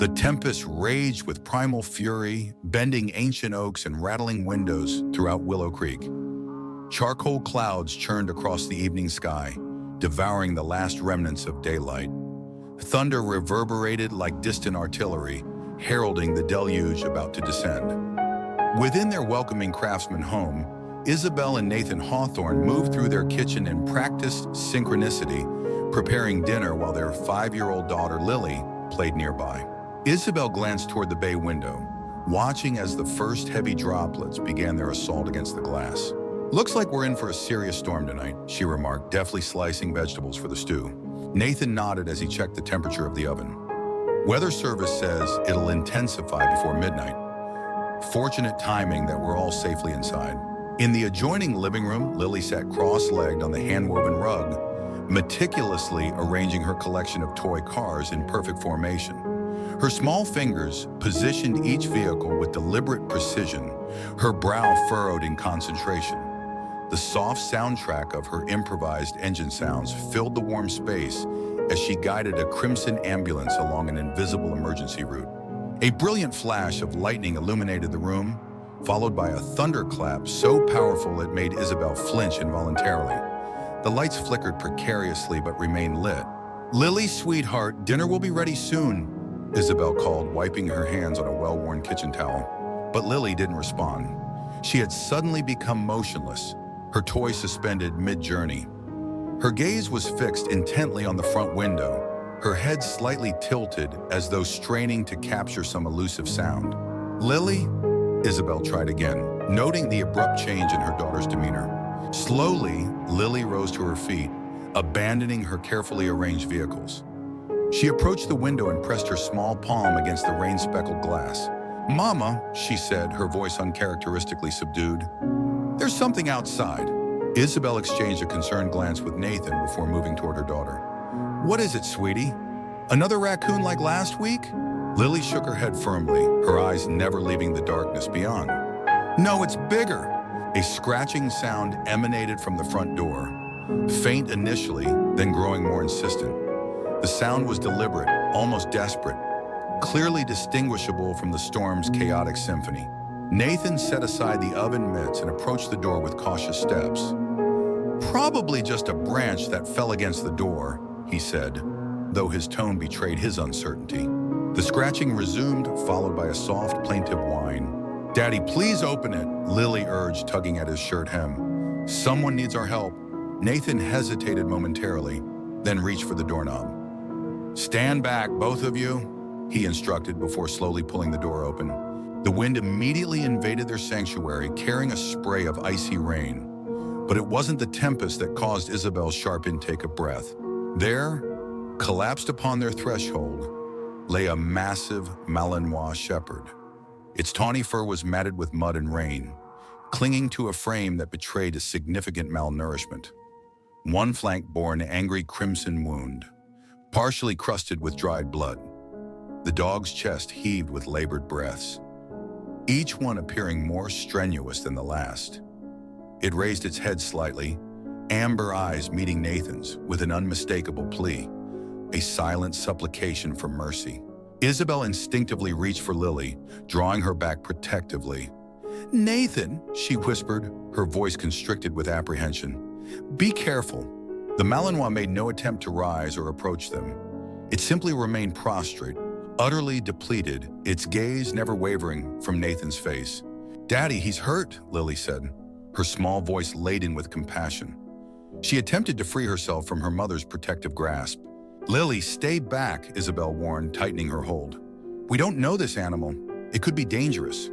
The tempest raged with primal fury, bending ancient oaks and rattling windows throughout Willow Creek. Charcoal clouds churned across the evening sky, devouring the last remnants of daylight. Thunder reverberated like distant artillery, heralding the deluge about to descend. Within their welcoming craftsman home, Isabel and Nathan Hawthorne moved through their kitchen in practiced synchronicity, preparing dinner while their 5-year-old daughter, Lily, played nearby. Isabel glanced toward the bay window, watching as the first heavy droplets began their assault against the glass. "Looks like we're in for a serious storm tonight," she remarked, deftly slicing vegetables for the stew. Nathan nodded as he checked the temperature of the oven. "Weather service says it'll intensify before midnight. Fortunate timing that we're all safely inside." In the adjoining living room, Lily sat cross-legged on the hand-woven rug, meticulously arranging her collection of toy cars in perfect formation. Her small fingers positioned each vehicle with deliberate precision, her brow furrowed in concentration. The soft soundtrack of her improvised engine sounds filled the warm space as she guided a crimson ambulance along an invisible emergency route. A brilliant flash of lightning illuminated the room, followed by a thunderclap so powerful it made Isabel flinch involuntarily. The lights flickered precariously but remained lit. "Lily, sweetheart, dinner will be ready soon," Isabel called, wiping her hands on a well-worn kitchen towel. But Lily didn't respond. She had suddenly become motionless, her toy suspended mid-journey. Her gaze was fixed intently on the front window, her head slightly tilted as though straining to capture some elusive sound. "Lily?" Isabel tried again, noting the abrupt change in her daughter's demeanor. Slowly, Lily rose to her feet, abandoning her carefully arranged vehicles. She approached the window and pressed her small palm against the rain-speckled glass. "Mama," she said, her voice uncharacteristically subdued, "there's something outside." Isabel exchanged a concerned glance with Nathan before moving toward her daughter. "What is it, sweetie? Another raccoon like last week?" Lily shook her head firmly, her eyes never leaving the darkness beyond. "No, it's bigger." A scratching sound emanated from the front door, faint initially, then growing more insistent. The sound was deliberate, almost desperate, clearly distinguishable from the storm's chaotic symphony. Nathan set aside the oven mitts and approached the door with cautious steps. "Probably just a branch that fell against the door," he said, though his tone betrayed his uncertainty. The scratching resumed, followed by a soft, plaintive whine. "Daddy, please open it," Lily urged, tugging at his shirt hem. "Someone needs our help." Nathan hesitated momentarily, then reached for the doorknob. "Stand back, both of you," he instructed before slowly pulling the door open. The wind immediately invaded their sanctuary, carrying a spray of icy rain. But it wasn't the tempest that caused Isabel's sharp intake of breath. There, collapsed upon their threshold, lay a massive Malinois shepherd. Its tawny fur was matted with mud and rain, clinging to a frame that betrayed a significant malnourishment. One flank bore an angry crimson wound, partially crusted with dried blood. The dog's chest heaved with labored breaths, each one appearing more strenuous than the last. It raised its head slightly, amber eyes meeting Nathan's with an unmistakable plea, a silent supplication for mercy. Isabel instinctively reached for Lily, drawing her back protectively. "Nathan," she whispered, her voice constricted with apprehension. "Be careful." The Malinois made no attempt to rise or approach them. It simply remained prostrate, utterly depleted, its gaze never wavering from Nathan's face. "Daddy, he's hurt," Lily said, her small voice laden with compassion. She attempted to free herself from her mother's protective grasp. "Lily, stay back," Isabel warned, tightening her hold. "We don't know this animal. It could be dangerous."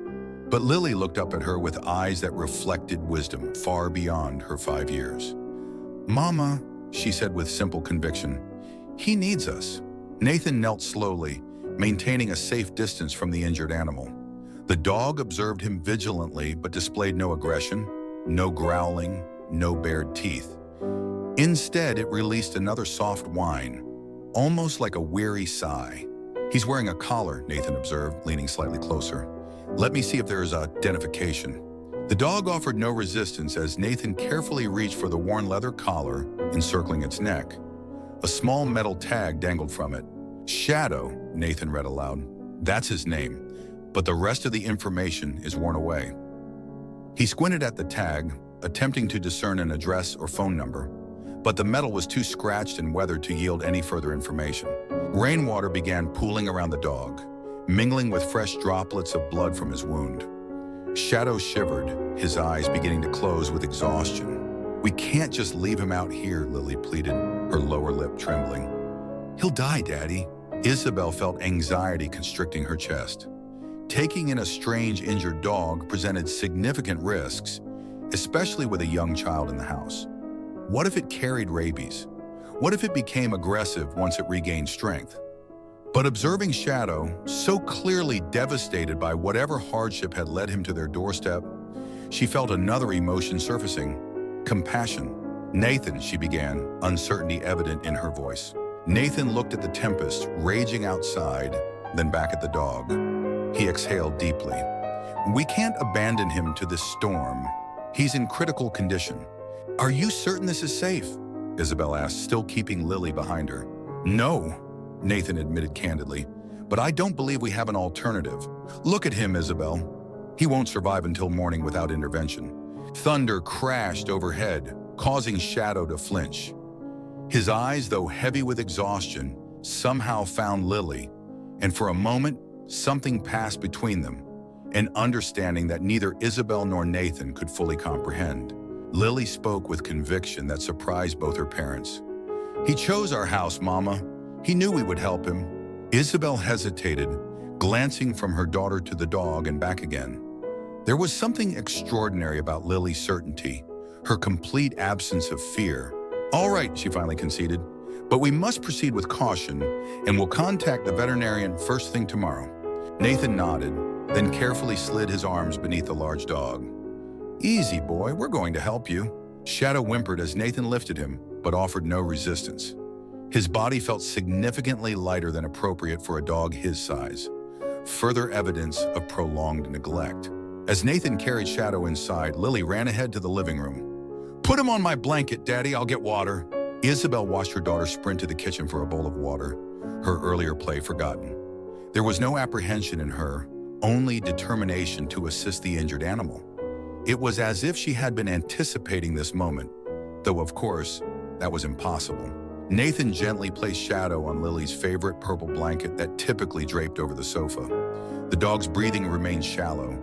But Lily looked up at her with eyes that reflected wisdom far beyond her 5 years. "Mama," she said with simple conviction, "he needs us." Nathan knelt slowly, maintaining a safe distance from the injured animal. The dog observed him vigilantly but displayed no aggression, no growling, no bared teeth. Instead, it released another soft whine, almost like a weary sigh. "He's wearing a collar," Nathan observed, leaning slightly closer. "Let me see if there is identification." The dog offered no resistance as Nathan carefully reached for the worn leather collar encircling its neck. A small metal tag dangled from it. "Shadow," Nathan read aloud. That's his name, but the rest of the information is worn away. He squinted at the tag, attempting to discern an address or phone number, but the metal was too scratched and weathered to yield any further information. Rainwater began pooling around the dog, mingling with fresh droplets of blood from his wound. Shadow shivered, his eyes beginning to close with exhaustion. "We can't just leave him out here," Lily pleaded, her lower lip trembling. "He'll die, Daddy." Isabel felt anxiety constricting her chest. Taking in a strange injured dog presented significant risks, especially with a young child in the house. What if it carried rabies? What if it became aggressive once it regained strength? But observing Shadow, so clearly devastated by whatever hardship had led him to their doorstep, she felt another emotion surfacing: compassion. "Nathan," she began, uncertainty evident in her voice. Nathan looked at the tempest raging outside, then back at the dog. He exhaled deeply. "We can't abandon him to this storm. He's in critical condition." "Are you certain this is safe?" Isabel asked, still keeping Lily behind her. "No," Nathan admitted candidly, "but I don't believe we have an alternative. Look at him, Isabel. He won't survive until morning without intervention." Thunder crashed overhead, causing Shadow to flinch. His eyes, though heavy with exhaustion, somehow found Lily, and for a moment, something passed between them, an understanding that neither Isabel nor Nathan could fully comprehend. Lily spoke with conviction that surprised both her parents. "He chose our house, Mama. He knew we would help him." Isabel hesitated, glancing from her daughter to the dog and back again. There was something extraordinary about Lily's certainty, her complete absence of fear. "All right," she finally conceded, "but we must proceed with caution, and we'll contact the veterinarian first thing tomorrow." Nathan nodded, then carefully slid his arms beneath the large dog. "Easy, boy, we're going to help you." Shadow whimpered as Nathan lifted him, but offered no resistance. His body felt significantly lighter than appropriate for a dog his size, further evidence of prolonged neglect. As Nathan carried Shadow inside, Lily ran ahead to the living room. "Put him on my blanket, Daddy, I'll get water." Isabel watched her daughter sprint to the kitchen for a bowl of water, her earlier play forgotten. There was no apprehension in her, only determination to assist the injured animal. It was as if she had been anticipating this moment, though of course, that was impossible. Nathan gently placed Shadow on Lily's favorite purple blanket that typically draped over the sofa. The dog's breathing remained shallow,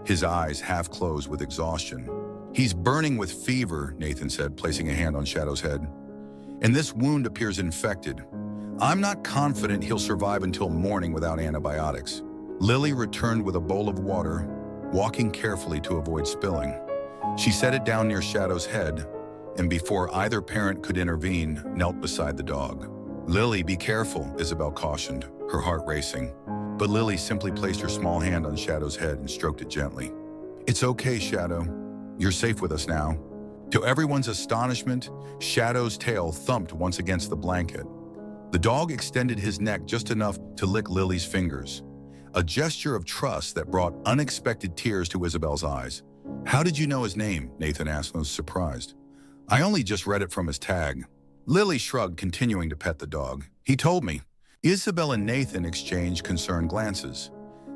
his eyes half closed with exhaustion. "He's burning with fever," Nathan said, placing a hand on Shadow's head. "And this wound appears infected. I'm not confident he'll survive until morning without antibiotics." Lily returned with a bowl of water, walking carefully to avoid spilling. She set it down near Shadow's head, and before either parent could intervene, knelt beside the dog. "Lily, be careful," Isabel cautioned, her heart racing. But Lily simply placed her small hand on Shadow's head and stroked it gently. "It's okay, Shadow. You're safe with us now." To everyone's astonishment, Shadow's tail thumped once against the blanket. The dog extended his neck just enough to lick Lily's fingers, a gesture of trust that brought unexpected tears to Isabel's eyes. "How did you know his name?" Nathan asked, was surprised. "I only just read it from his tag." Lily shrugged, continuing to pet the dog. "He told me." Isabel and Nathan exchanged concerned glances.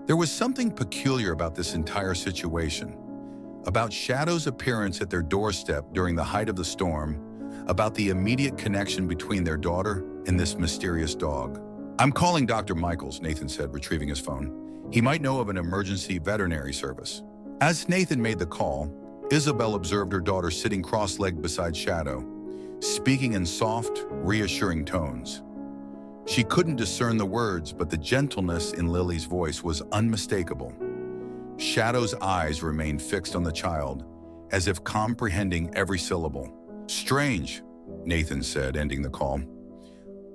There was something peculiar about this entire situation, about Shadow's appearance at their doorstep during the height of the storm, about the immediate connection between their daughter and this mysterious dog. "I'm calling Dr. Michaels," Nathan said, retrieving his phone. "He might know of an emergency veterinary service." As Nathan made the call, Isabel observed her daughter sitting cross-legged beside Shadow, speaking in soft, reassuring tones. She couldn't discern the words, but the gentleness in Lily's voice was unmistakable. Shadow's eyes remained fixed on the child, as if comprehending every syllable. "Strange," Nathan said, ending the call.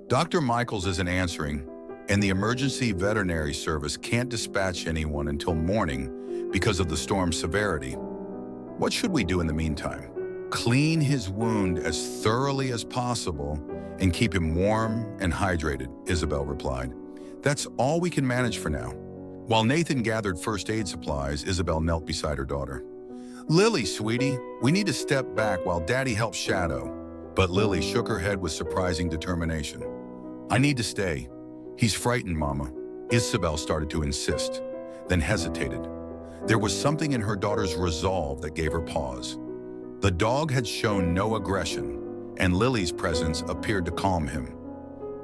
"Dr. Michaels isn't answering, and the emergency veterinary service can't dispatch anyone until morning because of the storm's severity. What should we do in the meantime?" "Clean his wound as thoroughly as possible and keep him warm and hydrated," Isabel replied. "That's all we can manage for now." While Nathan gathered first aid supplies, Isabel knelt beside her daughter. "Lily, sweetie, we need to step back while Daddy helps Shadow." But Lily shook her head with surprising determination. "I need to stay. He's frightened, Mama." Isabel started to insist, then hesitated. There was something in her daughter's resolve that gave her pause. The dog had shown no aggression, and Lily's presence appeared to calm him.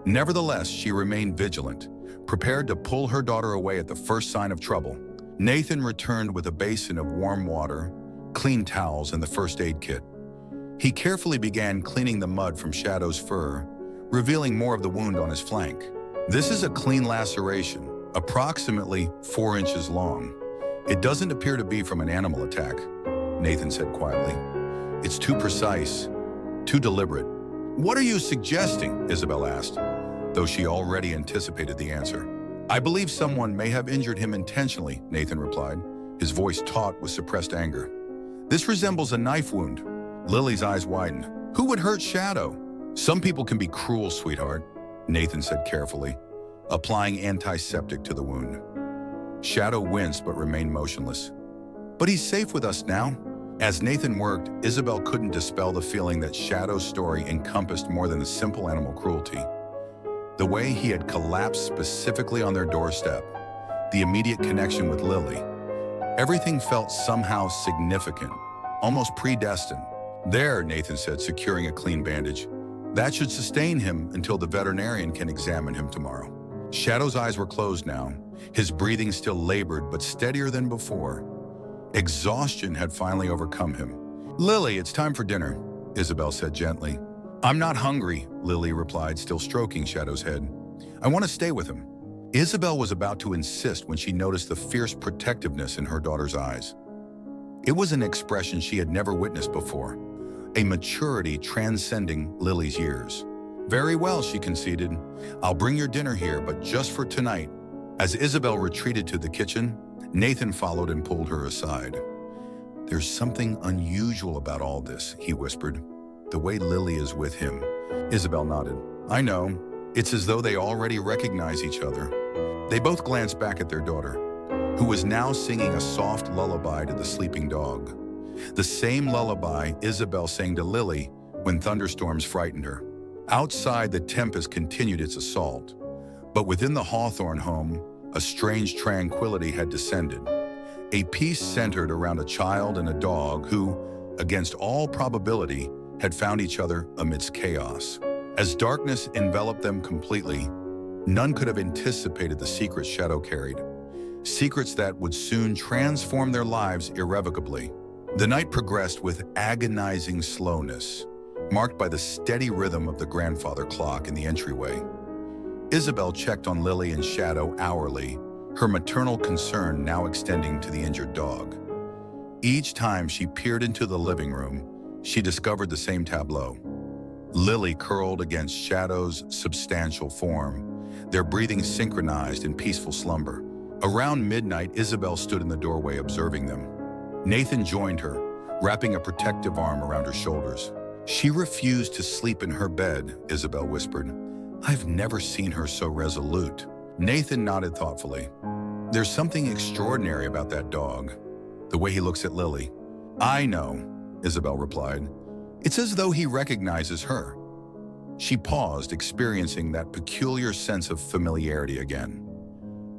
Nevertheless, she remained vigilant, prepared to pull her daughter away at the first sign of trouble. Nathan returned with a basin of warm water, clean towels, and the first aid kit. He carefully began cleaning the mud from Shadow's fur, revealing more of the wound on his flank. This is a clean laceration, approximately 4 inches long. It doesn't appear to be from an animal attack, Nathan said quietly. It's too precise, too deliberate. What are you suggesting? Isabel asked, though she already anticipated the answer. I believe someone may have injured him intentionally, Nathan replied, his voice taut with suppressed anger. This resembles a knife wound. Lily's eyes widened. Who would hurt Shadow? Some people can be cruel, sweetheart, Nathan said carefully, applying antiseptic to the wound. Shadow winced but remained motionless. But he's safe with us now. As Nathan worked, Isabel couldn't dispel the feeling that Shadow's story encompassed more than a simple animal cruelty. The way he had collapsed specifically on their doorstep, the immediate connection with Lily. Everything felt somehow significant, almost predestined. There, Nathan said, securing a clean bandage. That should sustain him until the veterinarian can examine him tomorrow. Shadow's eyes were closed now, his breathing still labored but steadier than before. Exhaustion had finally overcome him. Lily, it's time for dinner, Isabel said gently. I'm not hungry, Lily replied, still stroking Shadow's head. I want to stay with him. Isabel was about to insist when she noticed the fierce protectiveness in her daughter's eyes. It was an expression she had never witnessed before, a maturity transcending Lily's years. Very well, she conceded. I'll bring your dinner here, but just for tonight. As Isabel retreated to the kitchen, Nathan followed and pulled her aside. There's something unusual about all this, he whispered. The way Lily is with him. Isabel nodded. I know. It's as though they already recognize each other. They both glanced back at their daughter, who was now singing a soft lullaby to the sleeping dog. The same lullaby Isabel sang to Lily when thunderstorms frightened her. Outside, the tempest continued its assault, but within the Hawthorne home, a strange tranquility had descended. A peace centered around a child and a dog who, against all probability, had found each other amidst chaos. As darkness enveloped them completely, none could have anticipated the secrets Shadow carried. Secrets that would soon transform their lives irrevocably. The night progressed with agonizing slowness, marked by the steady rhythm of the grandfather clock in the entryway. Isabel checked on Lily and Shadow hourly, her maternal concern now extending to the injured dog. Each time she peered into the living room, she discovered the same tableau. Lily curled against Shadow's substantial form, their breathing synchronized in peaceful slumber. Around midnight, Isabel stood in the doorway observing them. Nathan joined her, wrapping a protective arm around her shoulders. She refused to sleep in her bed, Isabel whispered. I've never seen her so resolute. Nathan nodded thoughtfully. There's something extraordinary about that dog, the way he looks at Lily. I know, Isabel replied. It's as though he recognizes her. She paused, experiencing that peculiar sense of familiarity again.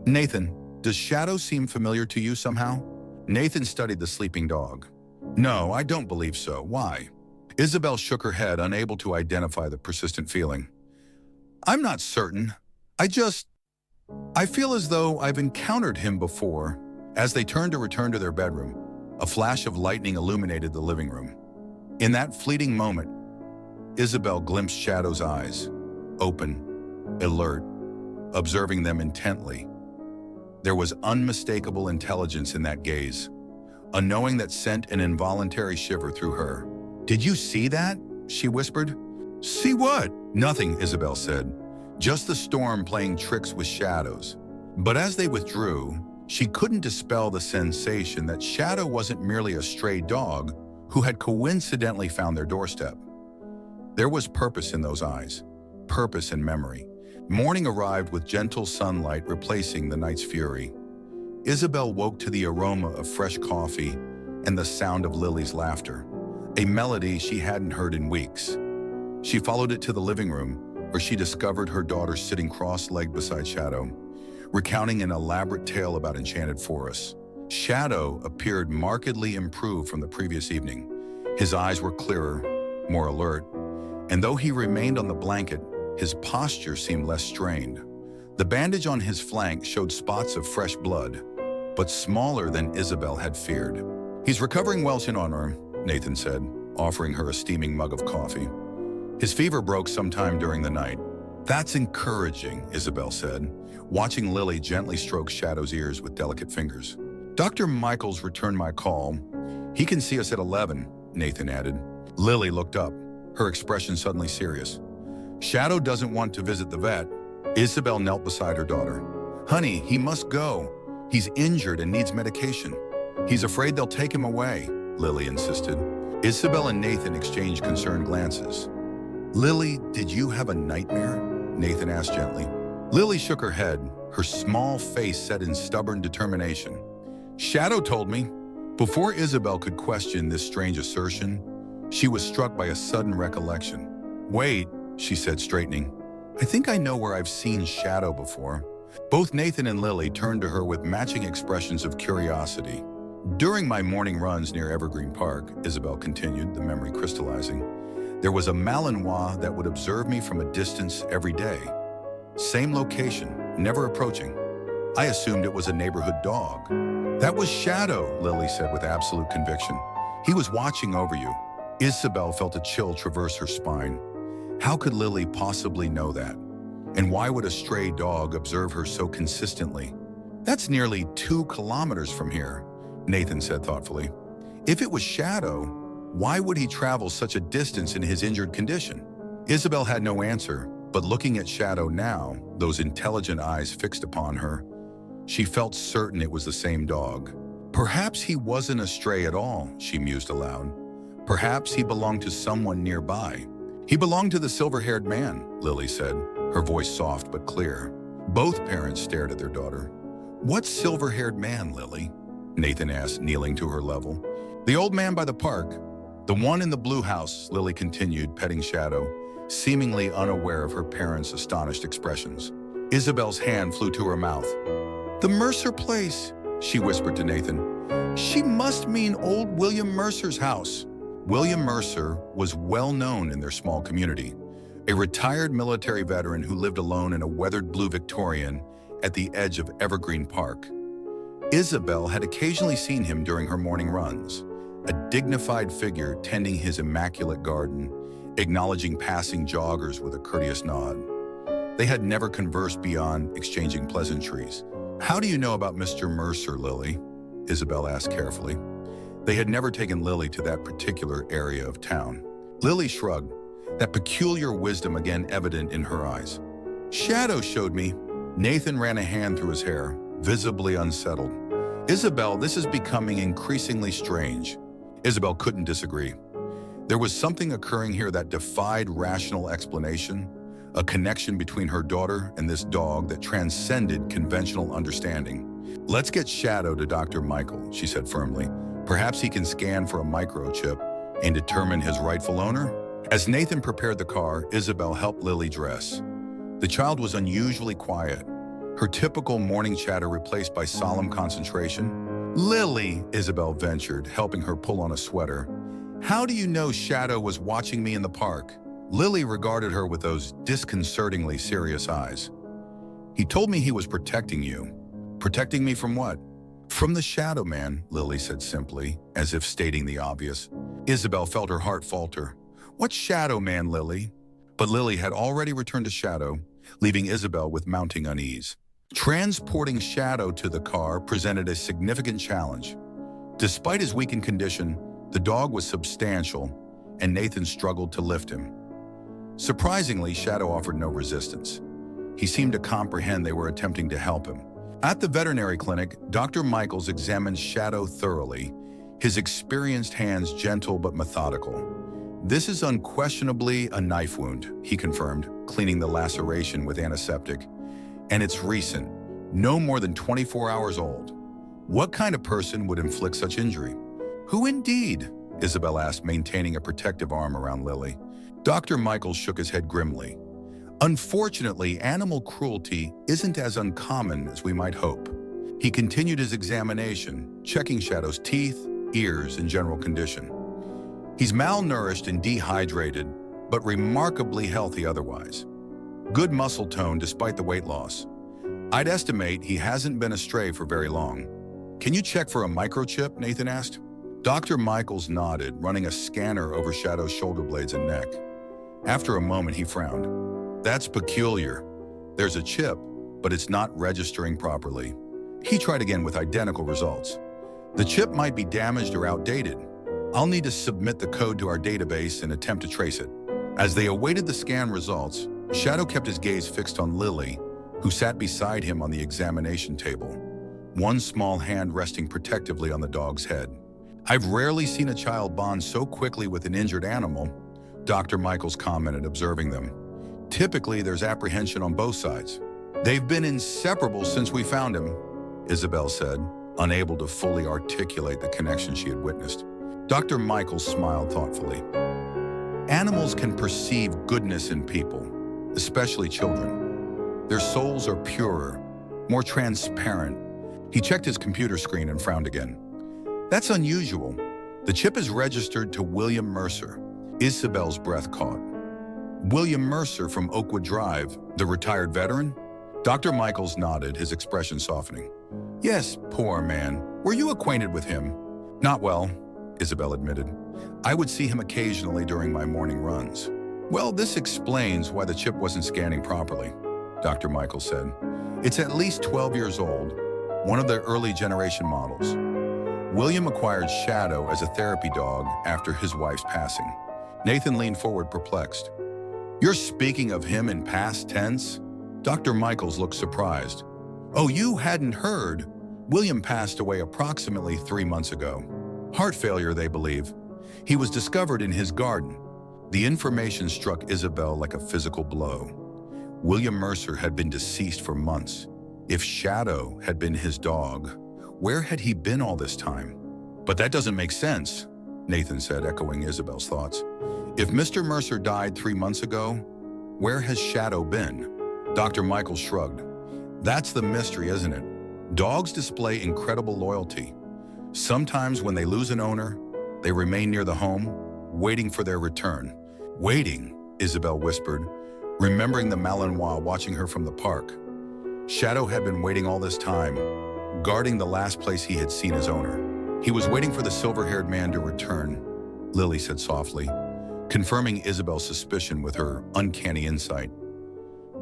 Nathan, does Shadow seem familiar to you somehow? Nathan studied the sleeping dog. No, I don't believe so. Why? Isabel shook her head, unable to identify the persistent feeling. I'm not certain. I feel as though I've encountered him before. As they turned to return to their bedroom, a flash of lightning illuminated the living room. In that fleeting moment, Isabel glimpsed Shadow's eyes, open, alert, observing them intently. There was unmistakable intelligence in that gaze, a knowing that sent an involuntary shiver through her. Did you see that? She whispered. See what? Nothing, Isabel said. Just the storm playing tricks with shadows. But as they withdrew, she couldn't dispel the sensation that Shadow wasn't merely a stray dog who had coincidentally found their doorstep. There was purpose in those eyes, purpose and memory. Morning arrived with gentle sunlight replacing the night's fury. Isabel woke to the aroma of fresh coffee and the sound of Lily's laughter, a melody she hadn't heard in weeks. She followed it to the living room, where she discovered her daughter sitting cross-legged beside Shadow, recounting an elaborate tale about enchanted forests. Shadow appeared markedly improved from the previous evening. His eyes were clearer, more alert, and though he remained on the blanket, his posture seemed less strained. The bandage on his flank showed spots of fresh blood, but smaller than Isabel had feared. "He's recovering well, Honor," Nathan said, offering her a steaming mug of coffee. "His fever broke sometime during the night." "That's encouraging," Isabel said, watching Lily gently stroke Shadow's ears with delicate fingers. "Dr. Michaels returned my call. He can see us at 11, Nathan added. Lily looked up, her expression suddenly serious. "Shadow doesn't want to visit the vet." Isabel knelt beside her daughter. "Honey, he must go. He's injured and needs medication." "He's afraid they'll take him away," Lily insisted. Isabel and Nathan exchanged concerned glances. "Lily, did you have a nightmare?" Nathan asked gently. Lily shook her head, her small face set in stubborn determination. "Shadow told me." Before Isabel could question this strange assertion, she was struck by a sudden recollection. "Wait," she said, straightening. "I think I know where I've seen Shadow before." Both Nathan and Lily turned to her with matching expressions of curiosity. "During my morning runs near Evergreen Park," Isabel continued, the memory crystallizing, "there was a Malinois that would observe me from a distance every day. Same location, never approaching. I assumed it was a neighborhood dog." "That was Shadow," Lily said with absolute conviction. "He was watching over you." Isabel felt a chill traverse her spine. How could Lily possibly know that? And why would a stray dog observe her so consistently? "That's nearly 2 kilometers from here," Nathan said thoughtfully. "If it was Shadow, why would he travel such a distance in his injured condition?" Isabel had no answer, but looking at Shadow now, those intelligent eyes fixed upon her, she felt certain it was the same dog. Perhaps he wasn't a stray at all, she mused aloud. Perhaps he belonged to someone nearby. "He belonged to the silver-haired man," Lily said, her voice soft but clear. Both parents stared at their daughter. "What silver-haired man, Lily?" Nathan asked, kneeling to her level. "The old man by the park. The one in the blue house," Lily continued, petting Shadow, seemingly unaware of her parents' astonished expressions. Isabel's hand flew to her mouth. "The Mercer place," she whispered to Nathan. "She must mean old William Mercer's house." William Mercer was well known in their small community, a retired military veteran who lived alone in a weathered blue Victorian at the edge of Evergreen Park. Isabel had occasionally seen him during her morning runs, a dignified figure tending his immaculate garden, acknowledging passing joggers with a courteous nod. They had never conversed beyond exchanging pleasantries. "How do you know about Mr. Mercer, Lily?" Isabel asked carefully. They had never taken Lily to that particular area of town. Lily shrugged, that peculiar wisdom again evident in her eyes. "Shadow showed me." Nathan ran a hand through his hair, visibly unsettled. "Isabel, this is becoming increasingly strange." Isabel couldn't disagree. There was something occurring here that defied rational explanation, a connection between her daughter and this dog that transcended conventional understanding. "Let's get Shadow to Dr. Michael," she said firmly. "Perhaps he can scan for a microchip and determine his rightful owner." As Nathan prepared the car, Isabel helped Lily dress. The child was unusually quiet, her typical morning chatter replaced by solemn concentration. "Lily," Isabel ventured, helping her pull on a sweater, "how do you know Shadow was watching me in the park?" Lily regarded her with those disconcertingly serious eyes. "He told me he was protecting you." "Protecting me from what?" "From the Shadow Man," Lily said simply, as if stating the obvious. Isabel felt her heart falter. "What Shadow Man, Lily?" But Lily had already returned to Shadow, leaving Isabel with mounting unease. Transporting Shadow to the car presented a significant challenge. Despite his weakened condition, the dog was substantial, and Nathan struggled to lift him. Surprisingly, Shadow offered no resistance. He seemed to comprehend they were attempting to help him. At the veterinary clinic, Dr. Michaels examined Shadow thoroughly, his experienced hands gentle but methodical. "This is unquestionably a knife wound," he confirmed, cleaning the laceration with antiseptic. "And it's recent, no more than 24 hours old." "What kind of person would inflict such injury?" "Who indeed?" Isabel asked, maintaining a protective arm around Lily. Dr. Michaels shook his head grimly. Unfortunately, animal cruelty isn't as uncommon as we might hope. He continued his examination, checking Shadow's teeth, ears, and general condition. He's malnourished and dehydrated, but remarkably healthy otherwise. Good muscle tone despite the weight loss. I'd estimate he hasn't been astray for very long. Can you check for a microchip? Nathan asked. Dr. Michaels nodded, running a scanner over Shadow's shoulder blades and neck. After a moment, he frowned. That's peculiar. There's a chip, but it's not registering properly. He tried again with identical results. The chip might be damaged or outdated. I'll need to submit the code to our database and attempt to trace it. As they awaited the scan results, Shadow kept his gaze fixed on Lily, who sat beside him on the examination table, one small hand resting protectively on the dog's head. I've rarely seen a child bond so quickly with an injured animal, Dr. Michaels commented, observing them. Typically, there's apprehension on both sides. They've been inseparable since we found him, Isabel said, unable to fully articulate the connection she had witnessed. Dr. Michaels smiled thoughtfully. Animals can perceive goodness in people, especially children. Their souls are purer, more transparent. He checked his computer screen and frowned again. That's unusual. The chip is registered to William Mercer. Isabel's breath caught. William Mercer from Oakwood Drive, the retired veteran? Dr. Michaels nodded, his expression softening. Yes, poor man. Were you acquainted with him? Not well, Isabel admitted. I would see him occasionally during my morning runs. Well, this explains why the chip wasn't scanning properly, Dr. Michaels said. It's at least 12 years old, one of the early generation models. William acquired Shadow as a therapy dog after his wife's passing. Nathan leaned forward, perplexed. You're speaking of him in past tense? Dr. Michaels looked surprised. Oh, you hadn't heard? William passed away approximately 3 months ago. Heart failure, they believe. He was discovered in his garden. The information struck Isabel like a physical blow. William Mercer had been deceased for months. If Shadow had been his dog, where had he been all this time? But that doesn't make sense, Nathan said, echoing Isabel's thoughts. If Mr. Mercer died 3 months ago, where has Shadow been? Dr. Michaels shrugged. That's the mystery, isn't it? Dogs display incredible loyalty. Sometimes when they lose an owner, they remain near the home, waiting for their return. Waiting, Isabel whispered, remembering the Malinois watching her from the park. Shadow had been waiting all this time, guarding the last place he had seen his owner. He was waiting for the silver-haired man to return, Lily said softly, confirming Isabel's suspicion with her uncanny insight.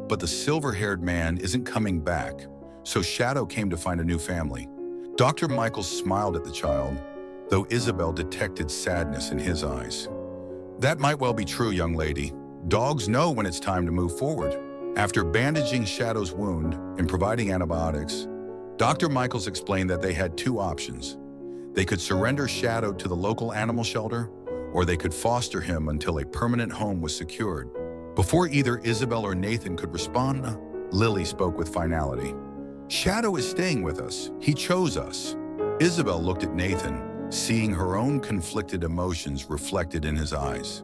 But the silver-haired man isn't coming back, so Shadow came to find a new family. Dr. Michaels smiled at the child, though Isabel detected sadness in his eyes. That might well be true, young lady. Dogs know when it's time to move forward. After bandaging Shadow's wound and providing antibiotics, Dr. Michaels explained that they had two options. They could surrender Shadow to the local animal shelter, or they could foster him until a permanent home was secured. Before either Isabel or Nathan could respond, Lily spoke with finality. Shadow is staying with us. He chose us. Isabel looked at Nathan, seeing her own conflicted emotions reflected in his eyes.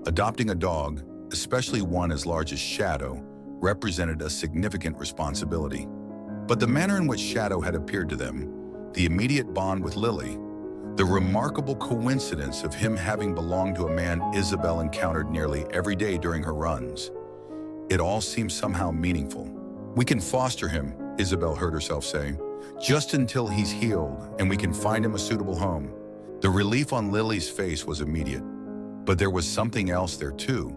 Adopting a dog, especially one as large as Shadow, represented a significant responsibility. But the manner in which Shadow had appeared to them, the immediate bond with Lily, the remarkable coincidence of him having belonged to a man Isabel encountered nearly every day during her runs, it all seemed somehow meaningful. We can foster him, Isabel heard herself say, just until he's healed and we can find him a suitable home. The relief on Lily's face was immediate. But there was something else there too,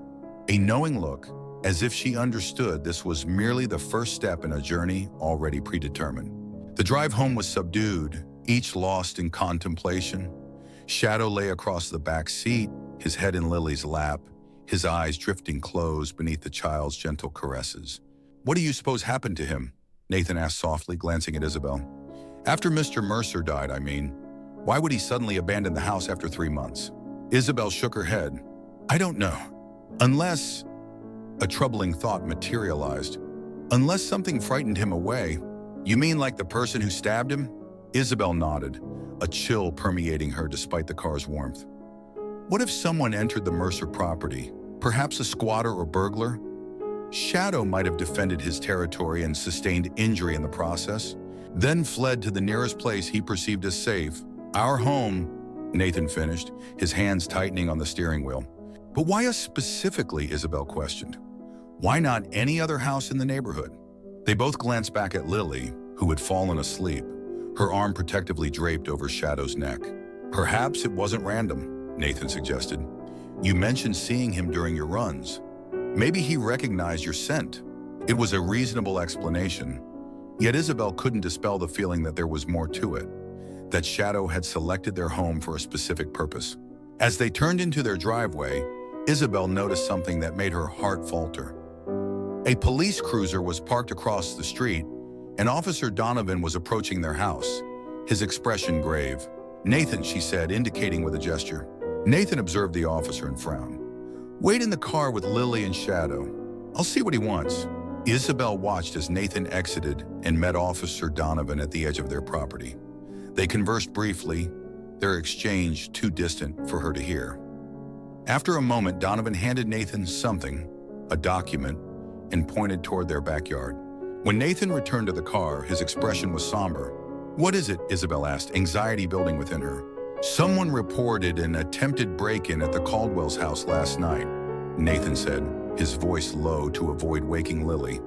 a knowing look, as if she understood this was merely the first step in a journey already predetermined. The drive home was subdued, each lost in contemplation. Shadow lay across the back seat, his head in Lily's lap, his eyes drifting closed beneath the child's gentle caresses. What do you suppose happened to him? Nathan asked softly, glancing at Isabel. After Mr. Mercer died, I mean. Why would he suddenly abandon the house after 3 months? Isabel shook her head. I don't know. Unless a troubling thought materialized. Unless something frightened him away. You mean like the person who stabbed him? Isabel nodded, a chill permeating her despite the car's warmth. What if someone entered the Mercer property, perhaps a squatter or burglar? Shadow might have defended his territory and sustained injury in the process, then fled to the nearest place he perceived as safe. Our home, Nathan finished, his hands tightening on the steering wheel. But why us specifically, Isabel questioned. Why not any other house in the neighborhood? They both glanced back at Lily, who had fallen asleep, her arm protectively draped over Shadow's neck. Perhaps it wasn't random, Nathan suggested. You mentioned seeing him during your runs. Maybe he recognized your scent. It was a reasonable explanation, yet Isabel couldn't dispel the feeling that there was more to it, that Shadow had selected their home for a specific purpose. As they turned into their driveway, Isabel noticed something that made her heart falter. A police cruiser was parked across the street, and Officer Donovan was approaching their house, his expression grave. Nathan, she said, indicating with a gesture. Nathan observed the officer and frowned. Wait in the car with Lily and Shadow. I'll see what he wants. Isabel watched as Nathan exited and met Officer Donovan at the edge of their property. They conversed briefly, their exchange too distant for her to hear. After a moment, Donovan handed Nathan something, a document, and pointed toward their backyard. When Nathan returned to the car, his expression was somber. What is it? Isabel asked, anxiety building within her. Someone reported an attempted break-in at the Caldwell's house last night, Nathan said, his voice low to avoid waking Lily.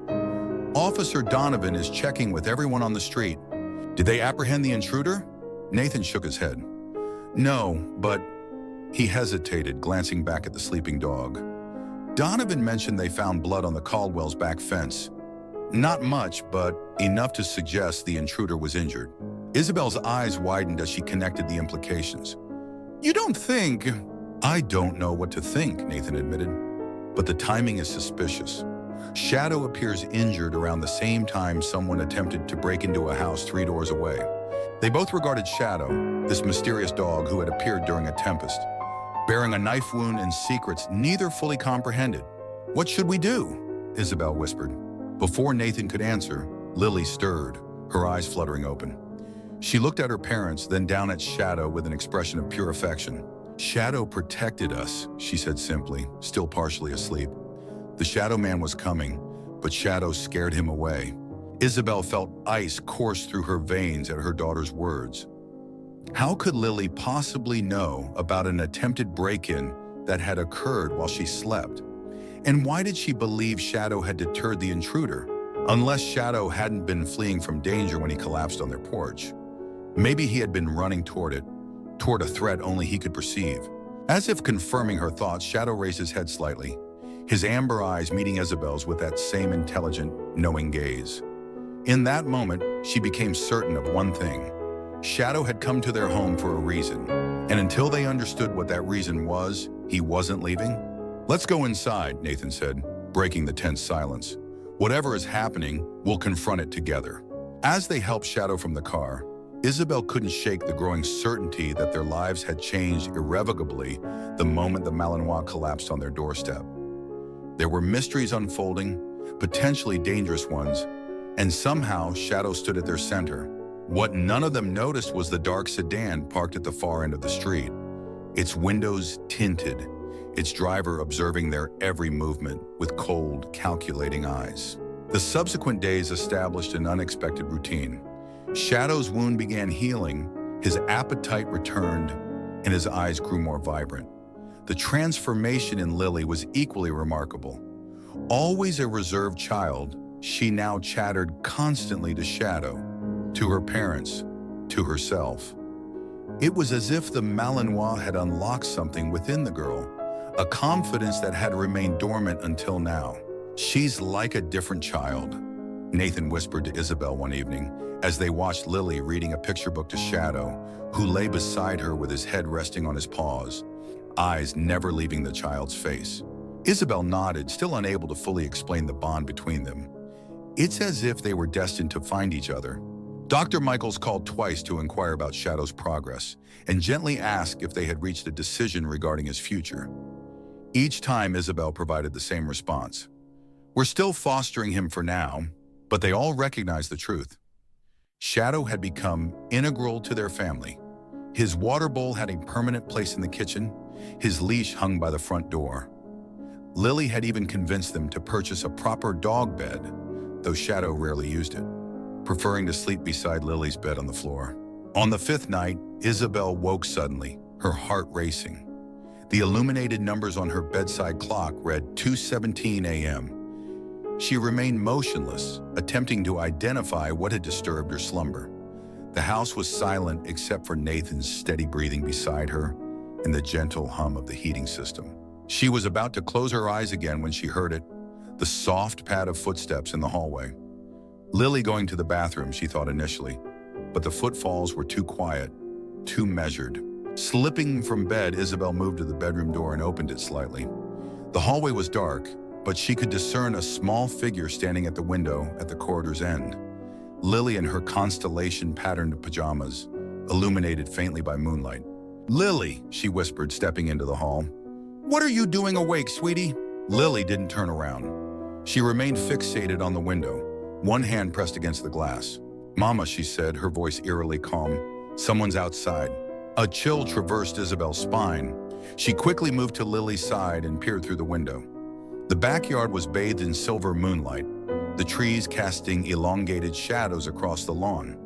Officer Donovan is checking with everyone on the street. Did they apprehend the intruder? Nathan shook his head. No, but he hesitated, glancing back at the sleeping dog. Donovan mentioned they found blood on the Caldwell's back fence. Not much, but enough to suggest the intruder was injured. Isabel's eyes widened as she connected the implications. You don't think... I don't know what to think, Nathan admitted, but the timing is suspicious. Shadow appears injured around the same time someone attempted to break into a house 3 doors away. They both regarded Shadow, this mysterious dog who had appeared during a tempest, bearing a knife wound and secrets neither fully comprehended. What should we do? Isabel whispered. Before Nathan could answer, Lily stirred, her eyes fluttering open. She looked at her parents, then down at Shadow with an expression of pure affection. Shadow protected us, she said simply, still partially asleep. The Shadow Man was coming, but Shadow scared him away. Isabel felt ice course through her veins at her daughter's words. How could Lily possibly know about an attempted break-in that had occurred while she slept? And why did she believe Shadow had deterred the intruder, unless Shadow hadn't been fleeing from danger when he collapsed on their porch? Maybe he had been running toward it, toward a threat only he could perceive. As if confirming her thoughts, Shadow raised his head slightly, his amber eyes meeting Isabel's with that same intelligent, knowing gaze. In that moment, she became certain of one thing. Shadow had come to their home for a reason, and until they understood what that reason was, he wasn't leaving. Let's go inside, Nathan said, breaking the tense silence. Whatever is happening, we'll confront it together. As they helped Shadow from the car, Isabel couldn't shake the growing certainty that their lives had changed irrevocably the moment the Malinois collapsed on their doorstep. There were mysteries unfolding, potentially dangerous ones, and somehow Shadow stood at their center. What none of them noticed was the dark sedan parked at the far end of the street, its windows tinted, its driver observing their every movement with cold, calculating eyes. The subsequent days established an unexpected routine. Shadow's wound began healing, his appetite returned, and his eyes grew more vibrant. The transformation in Lily was equally remarkable. Always a reserved child, she now chattered constantly to Shadow, to her parents, to herself. It was as if the Malinois had unlocked something within the girl, a confidence that had remained dormant until now. She's like a different child, Nathan whispered to Isabel one evening, as they watched Lily reading a picture book to Shadow, who lay beside her with his head resting on his paws, eyes never leaving the child's face. Isabel nodded, still unable to fully explain the bond between them. It's as if they were destined to find each other. Dr. Michaels called twice to inquire about Shadow's progress and gently asked if they had reached a decision regarding his future. Each time, Isabel provided the same response. We're still fostering him for now, but they all recognized the truth. Shadow had become integral to their family. His water bowl had a permanent place in the kitchen, his leash hung by the front door. Lily had even convinced them to purchase a proper dog bed, though Shadow rarely used it, preferring to sleep beside Lily's bed on the floor. On the fifth night, Isabel woke suddenly, her heart racing. The illuminated numbers on her bedside clock read 2:17 a.m. She remained motionless, attempting to identify what had disturbed her slumber. The house was silent except for Nathan's steady breathing beside her and the gentle hum of the heating system. She was about to close her eyes again when she heard it, the soft pad of footsteps in the hallway. Lily going to the bathroom, she thought initially, but the footfalls were too quiet, too measured. Slipping from bed, Isabel moved to the bedroom door and opened it slightly. The hallway was dark, but she could discern a small figure standing at the window at the corridor's end. Lily in her constellation-patterned pajamas, illuminated faintly by moonlight. "Lily," she whispered, stepping into the hall. "What are you doing awake, sweetie?" Lily didn't turn around. She remained fixated on the window, one hand pressed against the glass. "Mama," she said, her voice eerily calm. "Someone's outside." A chill traversed Isabel's spine. She quickly moved to Lily's side and peered through the window. The backyard was bathed in silver moonlight, the trees casting elongated shadows across the lawn.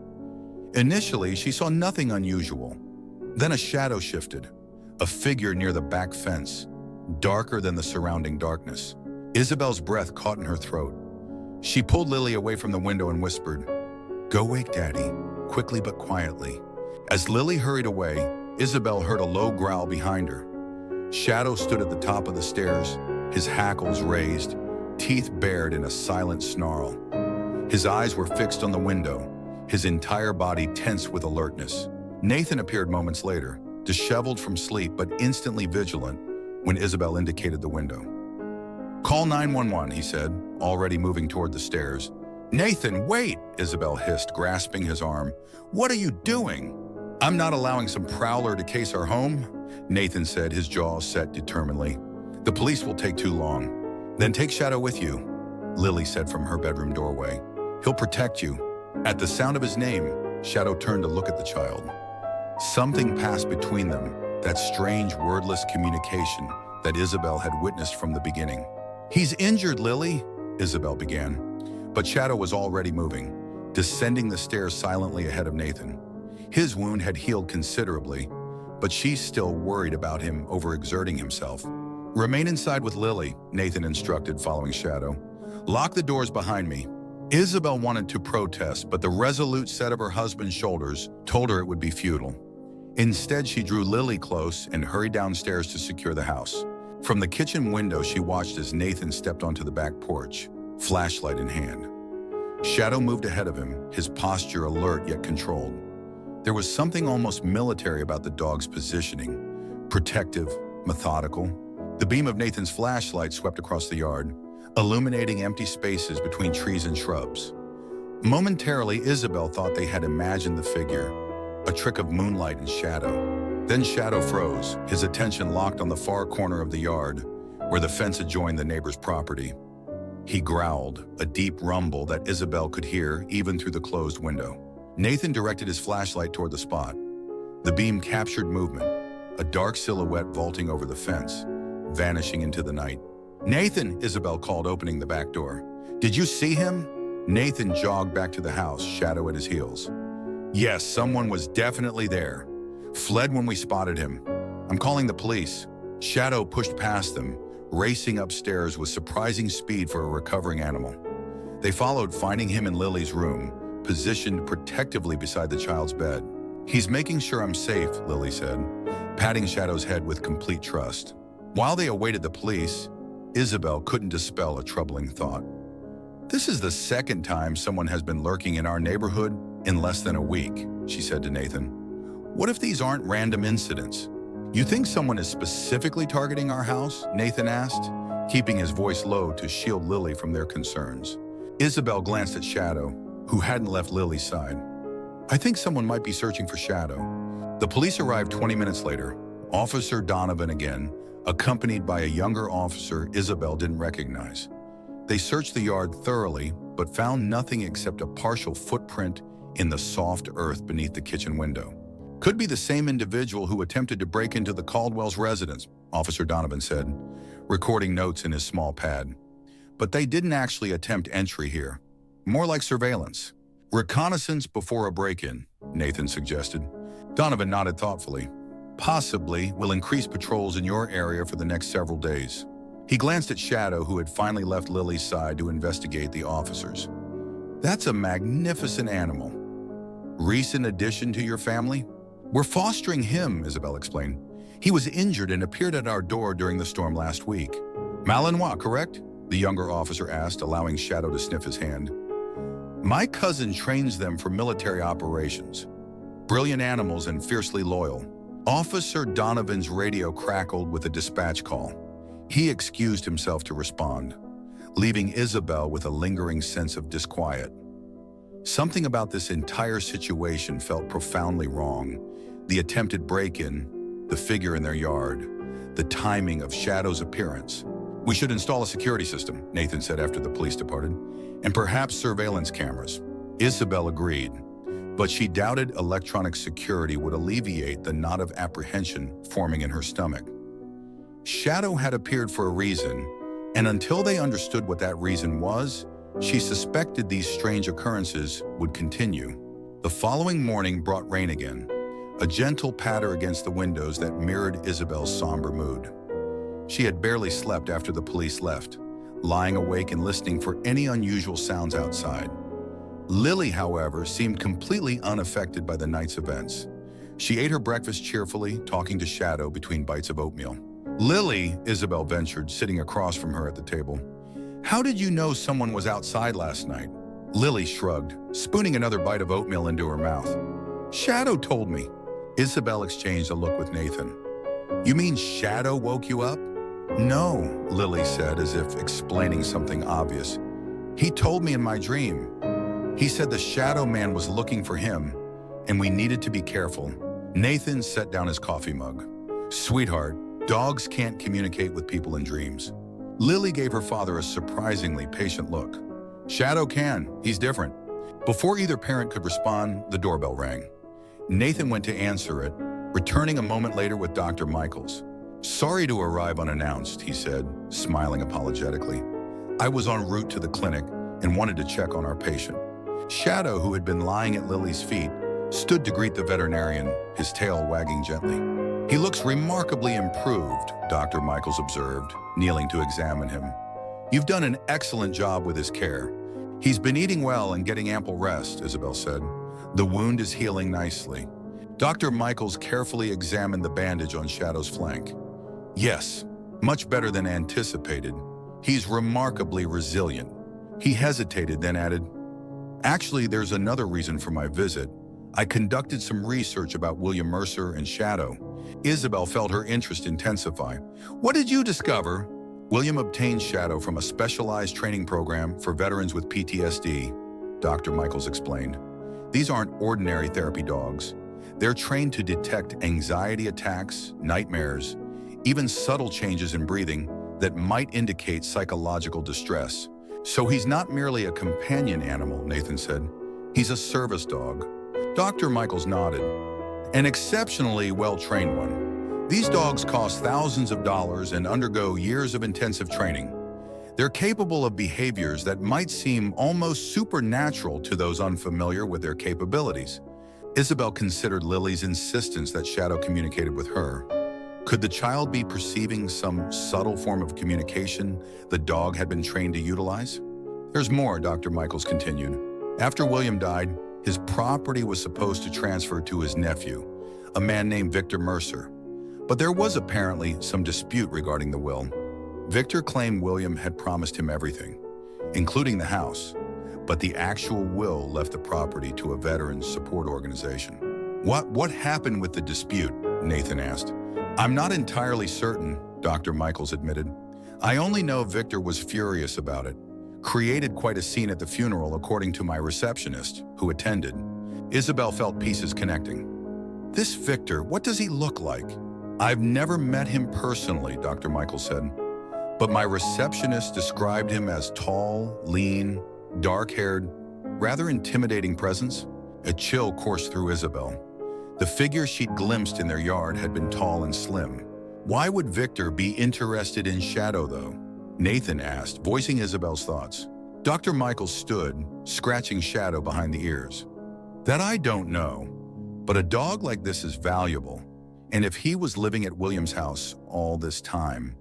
Initially, she saw nothing unusual. Then a shadow shifted, a figure near the back fence, darker than the surrounding darkness. Isabel's breath caught in her throat. She pulled Lily away from the window and whispered, "Go wake Daddy," quickly but quietly. As Lily hurried away, Isabel heard a low growl behind her. Shadow stood at the top of the stairs, his hackles raised, teeth bared in a silent snarl. His eyes were fixed on the window, his entire body tense with alertness. Nathan appeared moments later, disheveled from sleep but instantly vigilant when Isabel indicated the window. "Call 911, he said, already moving toward the stairs. "Nathan, wait!" Isabel hissed, grasping his arm. "What are you doing?" "I'm not allowing some prowler to case our home," Nathan said, his jaw set determinedly. "The police will take too long." "Then take Shadow with you," Lily said from her bedroom doorway. "He'll protect you." At the sound of his name, Shadow turned to look at the child. Something passed between them, that strange wordless communication that Isabel had witnessed from the beginning. "He's injured, Lily," Isabel began. But Shadow was already moving, descending the stairs silently ahead of Nathan. His wound had healed considerably, but she's still worried about him overexerting himself. "Remain inside with Lily," Nathan instructed, following Shadow. "Lock the doors behind me." Isabel wanted to protest, but the resolute set of her husband's shoulders told her it would be futile. Instead, she drew Lily close and hurried downstairs to secure the house. From the kitchen window, she watched as Nathan stepped onto the back porch, flashlight in hand. Shadow moved ahead of him, his posture alert yet controlled. There was something almost military about the dog's positioning, protective, methodical. The beam of Nathan's flashlight swept across the yard, illuminating empty spaces between trees and shrubs. Momentarily, Isabel thought they had imagined the figure, a trick of moonlight and shadow. Then Shadow froze, his attention locked on the far corner of the yard, where the fence adjoined the neighbor's property. He growled, a deep rumble that Isabel could hear even through the closed window. Nathan directed his flashlight toward the spot. The beam captured movement, a dark silhouette vaulting over the fence, vanishing into the night. "Nathan," Isabel called, opening the back door. "Did you see him?" Nathan jogged back to the house, Shadow at his heels. "Yes, someone was definitely there. Fled when we spotted him. I'm calling the police." Shadow pushed past them, racing upstairs with surprising speed for a recovering animal. They followed, finding him in Lily's room, positioned protectively beside the child's bed. "He's making sure I'm safe," Lily said, patting Shadow's head with complete trust. While they awaited the police, Isabel couldn't dispel a troubling thought. "This is the second time someone has been lurking in our neighborhood in less than a week," she said to Nathan. "What if these aren't random incidents?" "You think someone is specifically targeting our house?" Nathan asked, keeping his voice low to shield Lily from their concerns. Isabel glanced at Shadow, who hadn't left Lily's side. "I think someone might be searching for Shadow." The police arrived 20 minutes later, Officer Donovan again, accompanied by a younger officer Isabel didn't recognize. They searched the yard thoroughly, but found nothing except a partial footprint in the soft earth beneath the kitchen window. "Could be the same individual who attempted to break into the Caldwell's residence," Officer Donovan said. recording notes in his small pad. But they didn't actually attempt entry here. More like surveillance. Reconnaissance before a break-in, Nathan suggested. Donovan nodded thoughtfully. Possibly, we'll increase patrols in your area for the next several days. He glanced at Shadow, who had finally left Lily's side to investigate the officers. That's a magnificent animal. Recent addition to your family? We're fostering him, Isabel explained. He was injured and appeared at our door during the storm last week. Malinois, correct? The younger officer asked, allowing Shadow to sniff his hand. My cousin trains them for military operations. Brilliant animals and fiercely loyal. Officer Donovan's radio crackled with a dispatch call. He excused himself to respond, leaving Isabel with a lingering sense of disquiet. Something about this entire situation felt profoundly wrong. The attempted break-in, the figure in their yard, the timing of Shadow's appearance. We should install a security system, Nathan said after the police departed, and perhaps surveillance cameras. Isabel agreed, but she doubted electronic security would alleviate the knot of apprehension forming in her stomach. Shadow had appeared for a reason, and until they understood what that reason was, she suspected these strange occurrences would continue. The following morning brought rain again, a gentle patter against the windows that mirrored Isabel's somber mood. She had barely slept after the police left, lying awake and listening for any unusual sounds outside. Lily, however, seemed completely unaffected by the night's events. She ate her breakfast cheerfully, talking to Shadow between bites of oatmeal. Lily, Isabel ventured, sitting across from her at the table. How did you know someone was outside last night? Lily shrugged, spooning another bite of oatmeal into her mouth. Shadow told me. Isabel exchanged a look with Nathan. You mean Shadow woke you up? No, Lily said, as if explaining something obvious. He told me in my dream. He said the Shadow Man was looking for him, and we needed to be careful. Nathan set down his coffee mug. Sweetheart, dogs can't communicate with people in dreams. Lily gave her father a surprisingly patient look. Shadow can. He's different. Before either parent could respond, the doorbell rang. Nathan went to answer it, returning a moment later with Dr. Michaels. Sorry to arrive unannounced, he said, smiling apologetically. I was en route to the clinic and wanted to check on our patient. Shadow, who had been lying at Lily's feet, stood to greet the veterinarian, his tail wagging gently. He looks remarkably improved, Dr. Michaels observed, kneeling to examine him. You've done an excellent job with his care. He's been eating well and getting ample rest, Isabel said. The wound is healing nicely. Dr. Michaels carefully examined the bandage on Shadow's flank. Yes, much better than anticipated. He's remarkably resilient. He hesitated, then added, Actually, there's another reason for my visit. I conducted some research about William Mercer and Shadow. Isabel felt her interest intensify. What did you discover? William obtained Shadow from a specialized training program for veterans with PTSD, Dr. Michaels explained. These aren't ordinary therapy dogs. They're trained to detect anxiety attacks, nightmares, even subtle changes in breathing that might indicate psychological distress. So he's not merely a companion animal, Nathan said. He's a service dog. Dr. Michaels nodded. An exceptionally well-trained one. These dogs cost thousands of dollars and undergo years of intensive training. They're capable of behaviors that might seem almost supernatural to those unfamiliar with their capabilities. Isabel considered Lily's insistence that Shadow communicated with her. Could the child be perceiving some subtle form of communication the dog had been trained to utilize? There's more, Dr. Michaels continued. After William died, his property was supposed to transfer to his nephew, a man named Victor Mercer. But there was apparently some dispute regarding the will. Victor claimed William had promised him everything, including the house, but the actual will left the property to a veterans support organization. What happened with the dispute? Nathan asked. I'm not entirely certain, Dr. Michaels admitted. I only know Victor was furious about it. Created quite a scene at the funeral, according to my receptionist, who attended. Isabel felt pieces connecting. This Victor, what does he look like? I've never met him personally, Dr. Michaels said. But my receptionist described him as tall, lean, dark-haired, rather intimidating presence. A chill coursed through Isabel. The figure she'd glimpsed in their yard had been tall and slim, Why would Victor be interested in Shadow, though? Nathan asked, voicing Isabel's thoughts. Dr. Michael stood, scratching Shadow behind the ears. That I don't know, but a dog like this is valuable. And if he was living at William's house all this time,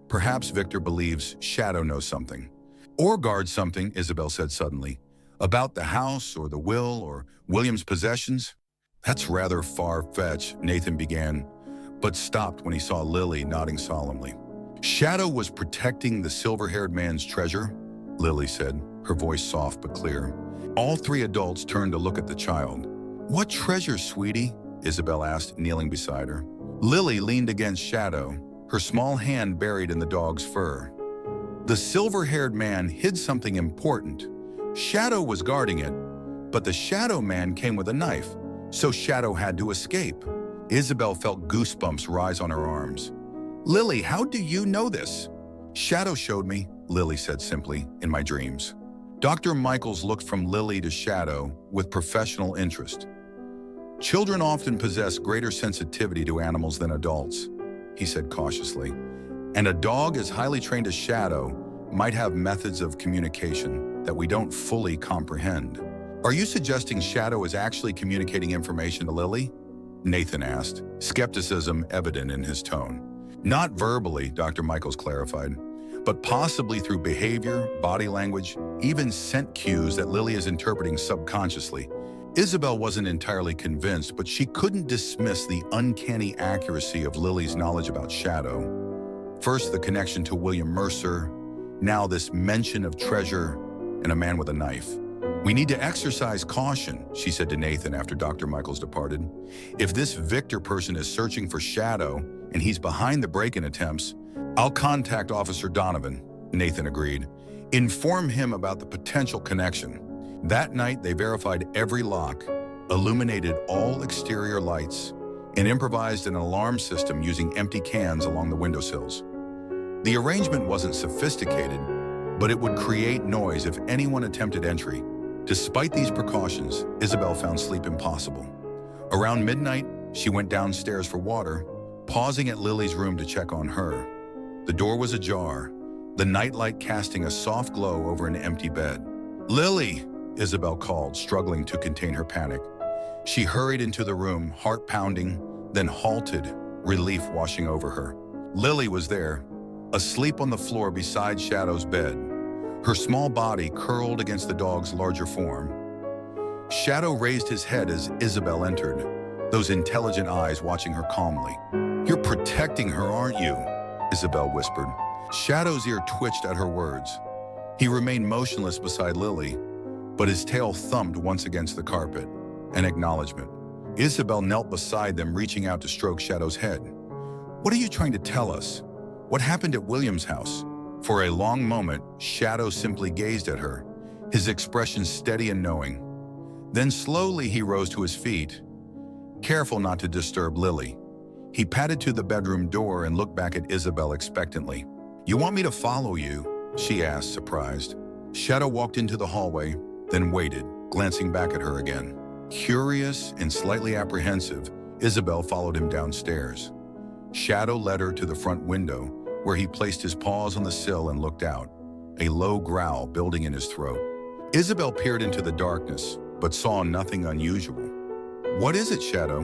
perhaps Victor believes Shadow knows something. Or guards something, Isabel said suddenly, about the house or the will or William's possessions. That's rather far-fetched, Nathan began, but stopped when he saw Lily nodding solemnly. Shadow was protecting the silver-haired man's treasure, Lily said, her voice soft but clear. All three adults turned to look at the child. What treasure, sweetie? Isabel asked, kneeling beside her. Lily leaned against Shadow, her small hand buried in the dog's fur. The silver-haired man hid something important. Shadow was guarding it, but the Shadow man came with a knife, so Shadow had to escape. Isabel felt goosebumps rise on her arms. Lily, how do you know this? Shadow showed me, Lily said simply, in my dreams. Dr. Michaels looked from Lily to Shadow with professional interest. Children often possess greater sensitivity to animals than adults, he said cautiously. And a dog as highly trained as Shadow might have methods of communication that we don't fully comprehend. Are you suggesting Shadow is actually communicating information to Lily? Nathan asked, skepticism evident in his tone. Not verbally, Dr. Michaels clarified, but possibly through behavior, body language, even scent cues that Lily is interpreting subconsciously. Isabel wasn't entirely convinced, but she couldn't dismiss the uncanny accuracy of Lily's knowledge about Shadow. First, the connection to William Mercer, now this mention of treasure and a man with a knife. We need to exercise caution, she said to Nathan after Dr. Michaels departed. If this Victor person is searching for Shadow and he's behind the break-in attempts, I'll contact Officer Donovan, Nathan agreed. Inform him about the potential connection. That night, they verified every lock, illuminated all exterior lights, and improvised an alarm system using empty cans along the windowsills. The arrangement wasn't sophisticated, but it would create noise if anyone attempted entry. Despite these precautions, Isabel found sleep impossible. Around midnight, she went downstairs for water, pausing at Lily's room to check on her. The door was ajar, the nightlight casting a soft glow over an empty bed. Lily, Isabel called, struggling to contain her panic. She hurried into the room, heart pounding, then halted, relief washing over her. Lily was there, asleep on the floor beside Shadow's bed, her small body curled against the dog's larger form. Shadow raised his head as Isabel entered, those intelligent eyes watching her calmly. You're protecting her, aren't you? Isabel whispered. Shadow's ear twitched at her words. He remained motionless beside Lily, but his tail thumped once against the carpet, an acknowledgement. Isabel knelt beside them, reaching out to stroke Shadow's head. What are you trying to tell us? What happened at William's house? For a long moment, Shadow simply gazed at her, his expression steady and knowing. Then slowly he rose to his feet, careful not to disturb Lily. He padded to the bedroom door and looked back at Isabel expectantly. You want me to follow you? She asked, surprised. Shadow walked into the hallway, then waited, glancing back at her again. Curious and slightly apprehensive, Isabel followed him downstairs. Shadow led her to the front window, where he placed his paws on the sill and looked out, a low growl building in his throat. Isabel peered into the darkness, but saw nothing unusual. What is it, Shadow?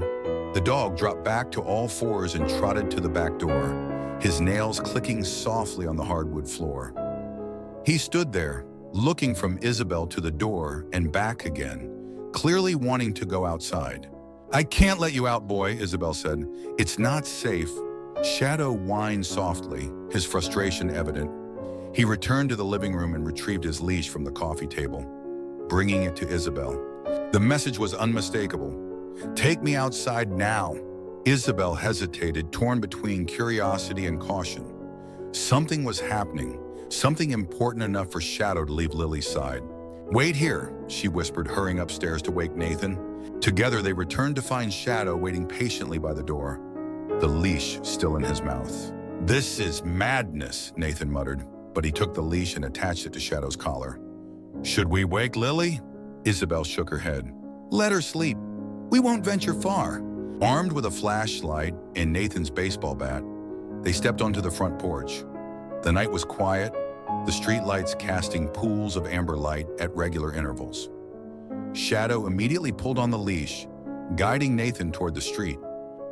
The dog dropped back to all fours and trotted to the back door, his nails clicking softly on the hardwood floor. He stood there, looking from Isabel to the door and back again, clearly wanting to go outside. I can't let you out, boy, Isabel said. It's not safe. Shadow whined softly, his frustration evident. He returned to the living room and retrieved his leash from the coffee table, bringing it to Isabel. The message was unmistakable. Take me outside now. Isabel hesitated, torn between curiosity and caution. Something was happening, something important enough for Shadow to leave Lily's side. Wait here, she whispered, hurrying upstairs to wake Nathan. Together they returned to find Shadow waiting patiently by the door, the leash still in his mouth. This is madness, Nathan muttered, but he took the leash and attached it to Shadow's collar. Should we wake Lily? Isabel shook her head. Let her sleep. We won't venture far. Armed with a flashlight and Nathan's baseball bat, They stepped onto the front porch. The night was quiet, the streetlights casting pools of amber light at regular intervals. Shadow immediately pulled on the leash, guiding Nathan toward the street.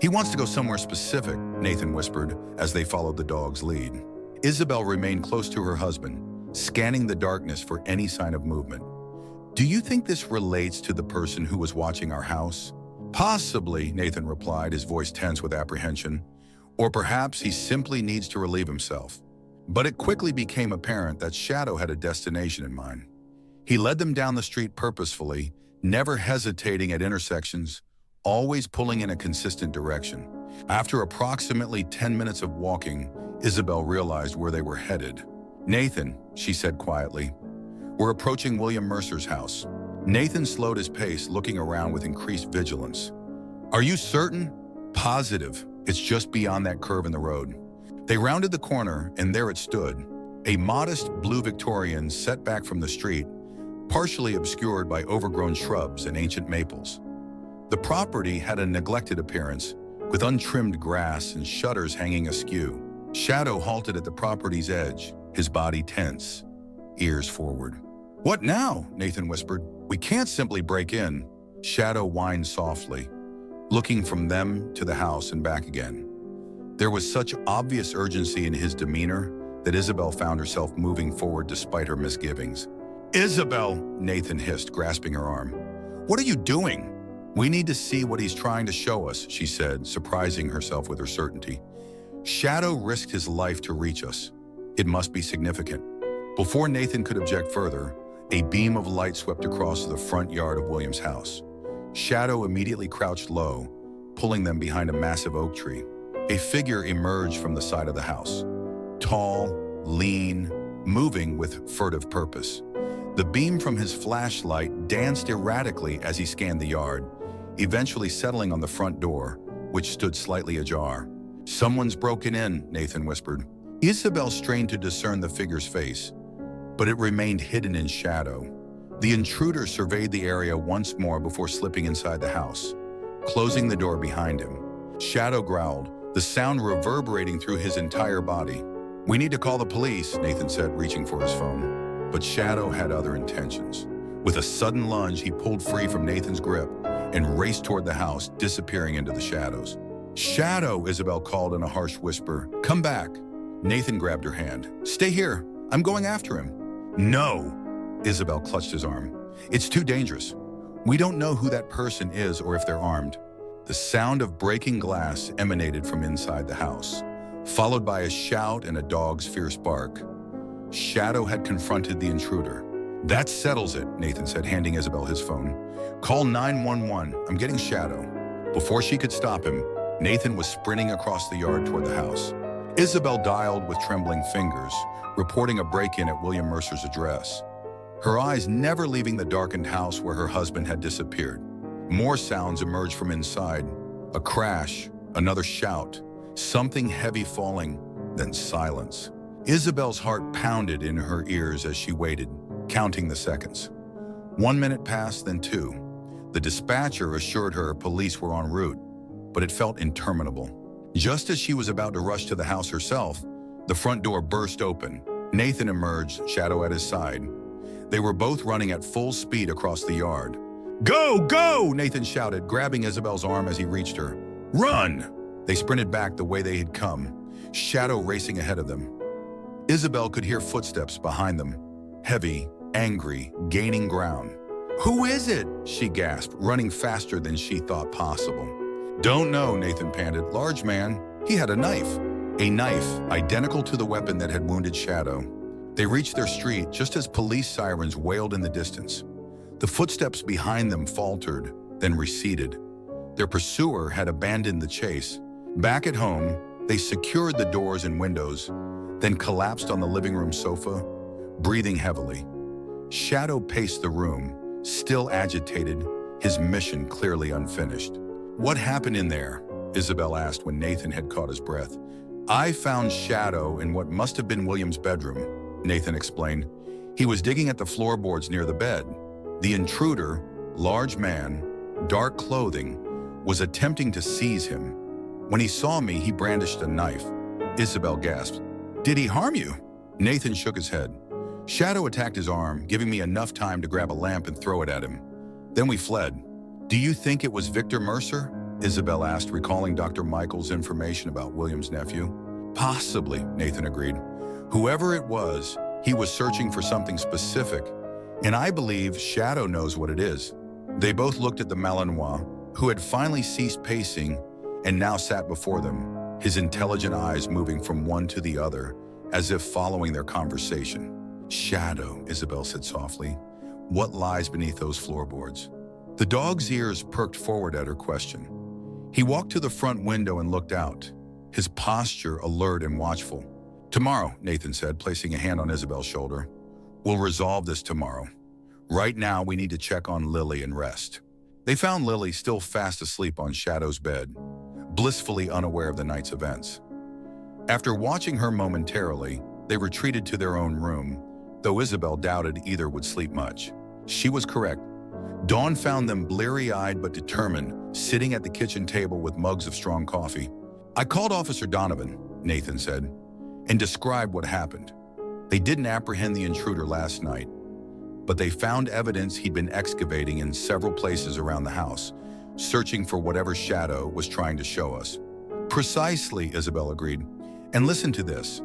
"He wants to go somewhere specific," Nathan whispered as they followed the dog's lead. Isabel remained close to her husband, scanning the darkness for any sign of movement. "Do you think this relates to the person who was watching our house?" "Possibly," Nathan replied, his voice tense with apprehension. "Or perhaps he simply needs to relieve himself." But it quickly became apparent that Shadow had a destination in mind. He led them down the street purposefully, never hesitating at intersections, always pulling in a consistent direction. After approximately 10 minutes of walking, Isabel realized where they were headed. "Nathan," she said quietly, "we're approaching William Mercer's house." Nathan slowed his pace, looking around with increased vigilance. "Are you certain?" "Positive. It's just beyond that curve in the road." They rounded the corner, and there it stood, a modest blue Victorian set back from the street, partially obscured by overgrown shrubs and ancient maples. The property had a neglected appearance, with untrimmed grass and shutters hanging askew. Shadow halted at the property's edge, his body tense, ears forward. "What now?" Nathan whispered. "We can't simply break in." Shadow whined softly, looking from them to the house and back again. There was such obvious urgency in his demeanor that Isabel found herself moving forward despite her misgivings. "Isabel!" Nathan hissed, grasping her arm. "What are you doing?" "We need to see what he's trying to show us," she said, surprising herself with her certainty. "Shadow risked his life to reach us. It must be significant." Before Nathan could object further, a beam of light swept across the front yard of William's house. Shadow immediately crouched low, pulling them behind a massive oak tree. A figure emerged from the side of the house. Tall, lean, moving with furtive purpose. The beam from his flashlight danced erratically as he scanned the yard, eventually settling on the front door, which stood slightly ajar. "Someone's broken in," Nathan whispered. Isabel strained to discern the figure's face, but it remained hidden in shadow. The intruder surveyed the area once more before slipping inside the house, closing the door behind him. Shadow growled, the sound reverberating through his entire body. "We need to call the police," Nathan said, reaching for his phone. But Shadow had other intentions. With a sudden lunge, he pulled free from Nathan's grip and raced toward the house, disappearing into the shadows. "Shadow," Isabel called in a harsh whisper. "Come back." Nathan grabbed her hand. "Stay here. I'm going after him." "No!" Isabel clutched his arm. "It's too dangerous. We don't know who that person is or if they're armed." The sound of breaking glass emanated from inside the house, followed by a shout and a dog's fierce bark. Shadow had confronted the intruder. "That settles it," Nathan said, handing Isabel his phone. "Call 911. I'm getting Shadow." Before she could stop him, Nathan was sprinting across the yard toward the house. Isabel dialed with trembling fingers, reporting a break-in at William Mercer's address, her eyes never leaving the darkened house where her husband had disappeared. More sounds emerged from inside. A crash, another shout, something heavy falling, then silence. Isabel's heart pounded in her ears as she waited, counting the seconds. 1 minute passed, then 2. The dispatcher assured her police were en route, but it felt interminable. Just as she was about to rush to the house herself, the front door burst open. Nathan emerged, Shadow at his side. They were both running at full speed across the yard. "Go, go!" Nathan shouted, grabbing Isabel's arm as he reached her. "Run!" They sprinted back the way they had come, Shadow racing ahead of them. Isabel could hear footsteps behind them, heavy, angry, gaining ground. "Who is it?" she gasped, running faster than she thought possible. "Don't know," Nathan panted. "Large man. He had a knife." A knife, identical to the weapon that had wounded Shadow. They reached their street just as police sirens wailed in the distance. The footsteps behind them faltered, then receded. Their pursuer had abandoned the chase. Back at home, they secured the doors and windows, then collapsed on the living room sofa, breathing heavily. Shadow paced the room, still agitated, his mission clearly unfinished. "What happened in there?" Isabel asked when Nathan had caught his breath. "I found Shadow in what must have been William's bedroom," Nathan explained. "He was digging at the floorboards near the bed. The intruder, large man, dark clothing, was attempting to seize him. When he saw me, he brandished a knife. Isabel gasped. Did he harm you? Nathan shook his head. Shadow attacked his arm, giving me enough time to grab a lamp and throw it at him. Then we fled. Do you think it was Victor Mercer? Isabel asked, recalling Dr. Michael's information about William's nephew. Possibly, Nathan agreed. Whoever it was, he was searching for something specific, and I believe Shadow knows what it is. They both looked at the Malinois, who had finally ceased pacing and now sat before them, his intelligent eyes moving from one to the other, as if following their conversation. Shadow, Isabel said softly. What lies beneath those floorboards? The dog's ears perked forward at her question. He walked to the front window and looked out, his posture alert and watchful. Tomorrow, Nathan said, placing a hand on Isabel's shoulder. We'll resolve this tomorrow. Right now, we need to check on Lily and rest. They found Lily still fast asleep on Shadow's bed, blissfully unaware of the night's events. After watching her momentarily, they retreated to their own room, though Isabel doubted either would sleep much. She was correct. Dawn found them bleary-eyed but determined, sitting at the kitchen table with mugs of strong coffee. I called Officer Donovan, Nathan said, and described what happened. They didn't apprehend the intruder last night, but they found evidence he'd been excavating in several places around the house, searching for whatever Shadow was trying to show us. Precisely, Isabel agreed. And listen to this.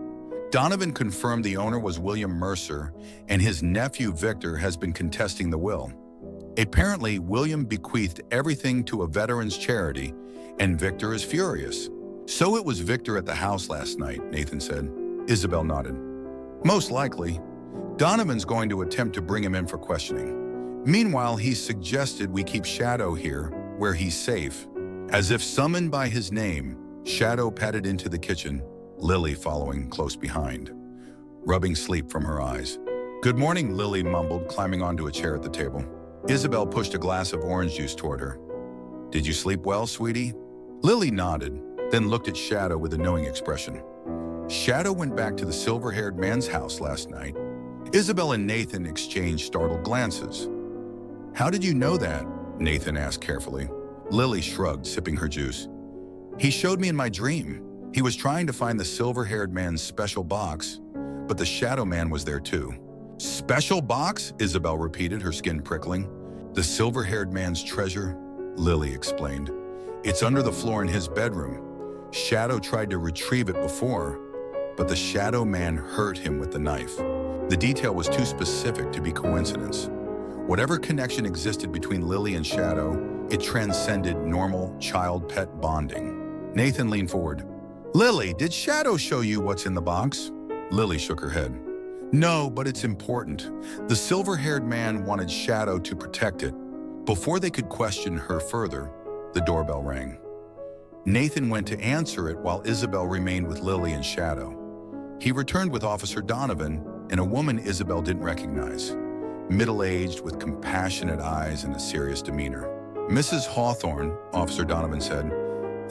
Donovan confirmed the owner was William Mercer, and his nephew Victor has been contesting the will. Apparently, William bequeathed everything to a veterans charity, and Victor is furious. So it was Victor at the house last night, Nathan said. Isabel nodded. Most likely. Donovan's going to attempt to bring him in for questioning. Meanwhile, he suggested we keep Shadow here, where he's safe. As if summoned by his name, Shadow padded into the kitchen, Lily following close behind, rubbing sleep from her eyes. Good morning, Lily mumbled, climbing onto a chair at the table. Isabel pushed a glass of orange juice toward her. Did you sleep well, sweetie? Lily nodded, then looked at Shadow with a knowing expression. Shadow went back to the silver-haired man's house last night. Isabel and Nathan exchanged startled glances. How did you know that? Nathan asked carefully. Lily shrugged, sipping her juice. He showed me in my dream. He was trying to find the silver-haired man's special box, but the Shadow Man was there too. Special box? Isabel repeated, her skin prickling. The silver-haired man's treasure, Lily explained. It's under the floor in his bedroom. Shadow tried to retrieve it before, but the Shadow Man hurt him with the knife. The detail was too specific to be coincidence. Whatever connection existed between Lily and Shadow, it transcended normal child-pet bonding. Nathan leaned forward. Lily, did Shadow show you what's in the box? Lily shook her head. No, but it's important. The silver-haired man wanted Shadow to protect it. Before they could question her further, the doorbell rang. Nathan went to answer it while Isabel remained with Lily and Shadow. He returned with Officer Donovan and a woman Isabel didn't recognize, middle-aged with compassionate eyes and a serious demeanor. Mrs. Hawthorne, Officer Donovan said,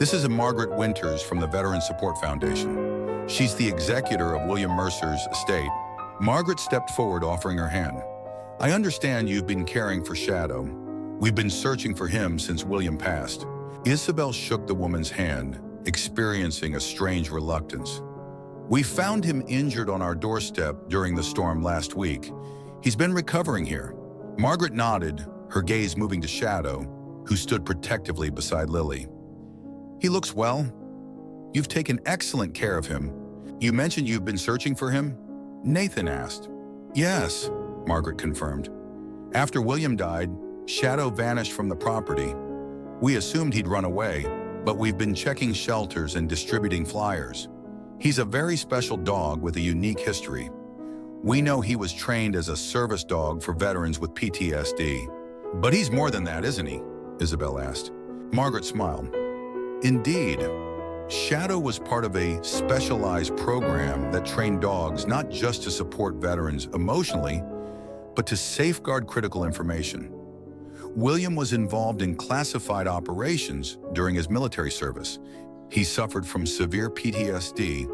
this is a Margaret Winters from the Veteran Support Foundation. She's the executor of William Mercer's estate. Margaret stepped forward, offering her hand. I understand you've been caring for Shadow. We've been searching for him since William passed. Isabel shook the woman's hand, experiencing a strange reluctance. We found him injured on our doorstep during the storm last week. He's been recovering here. Margaret nodded, her gaze moving to Shadow, who stood protectively beside Lily. He looks well. You've taken excellent care of him. You mentioned you've been searching for him? Nathan asked. Yes, Margaret confirmed. After William died, Shadow vanished from the property. We assumed he'd run away, but we've been checking shelters and distributing flyers. He's a very special dog with a unique history. We know he was trained as a service dog for veterans with PTSD. But he's more than that, isn't he? Isabel asked. Margaret smiled. Indeed. Shadow was part of a specialized program that trained dogs not just to support veterans emotionally, but to safeguard critical information. William was involved in classified operations during his military service. He suffered from severe PTSD,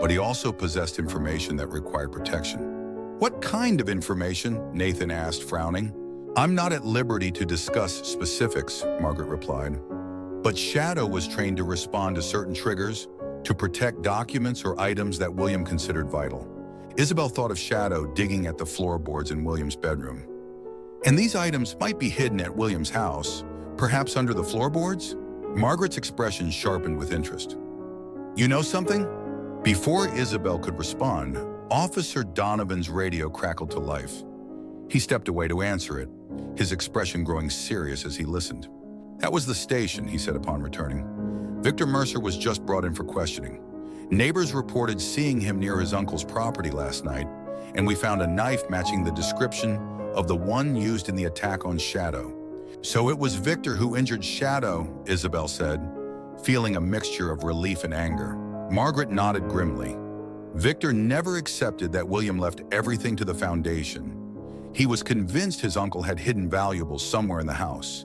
but he also possessed information that required protection. What kind of information? Nathan asked, frowning. I'm not at liberty to discuss specifics, Margaret replied. But Shadow was trained to respond to certain triggers, to protect documents or items that William considered vital. Isabel thought of Shadow digging at the floorboards in William's bedroom. And these items might be hidden at William's house, perhaps under the floorboards? Margaret's expression sharpened with interest. You know something? Before Isabel could respond, Officer Donovan's radio crackled to life. He stepped away to answer it, his expression growing serious as he listened. That was the station, he said upon returning. Victor Mercer was just brought in for questioning. Neighbors reported seeing him near his uncle's property last night, and we found a knife matching the description of the one used in the attack on Shadow. So it was Victor who injured Shadow, Isabel said, feeling a mixture of relief and anger. Margaret nodded grimly. Victor never accepted that William left everything to the Foundation. He was convinced his uncle had hidden valuables somewhere in the house.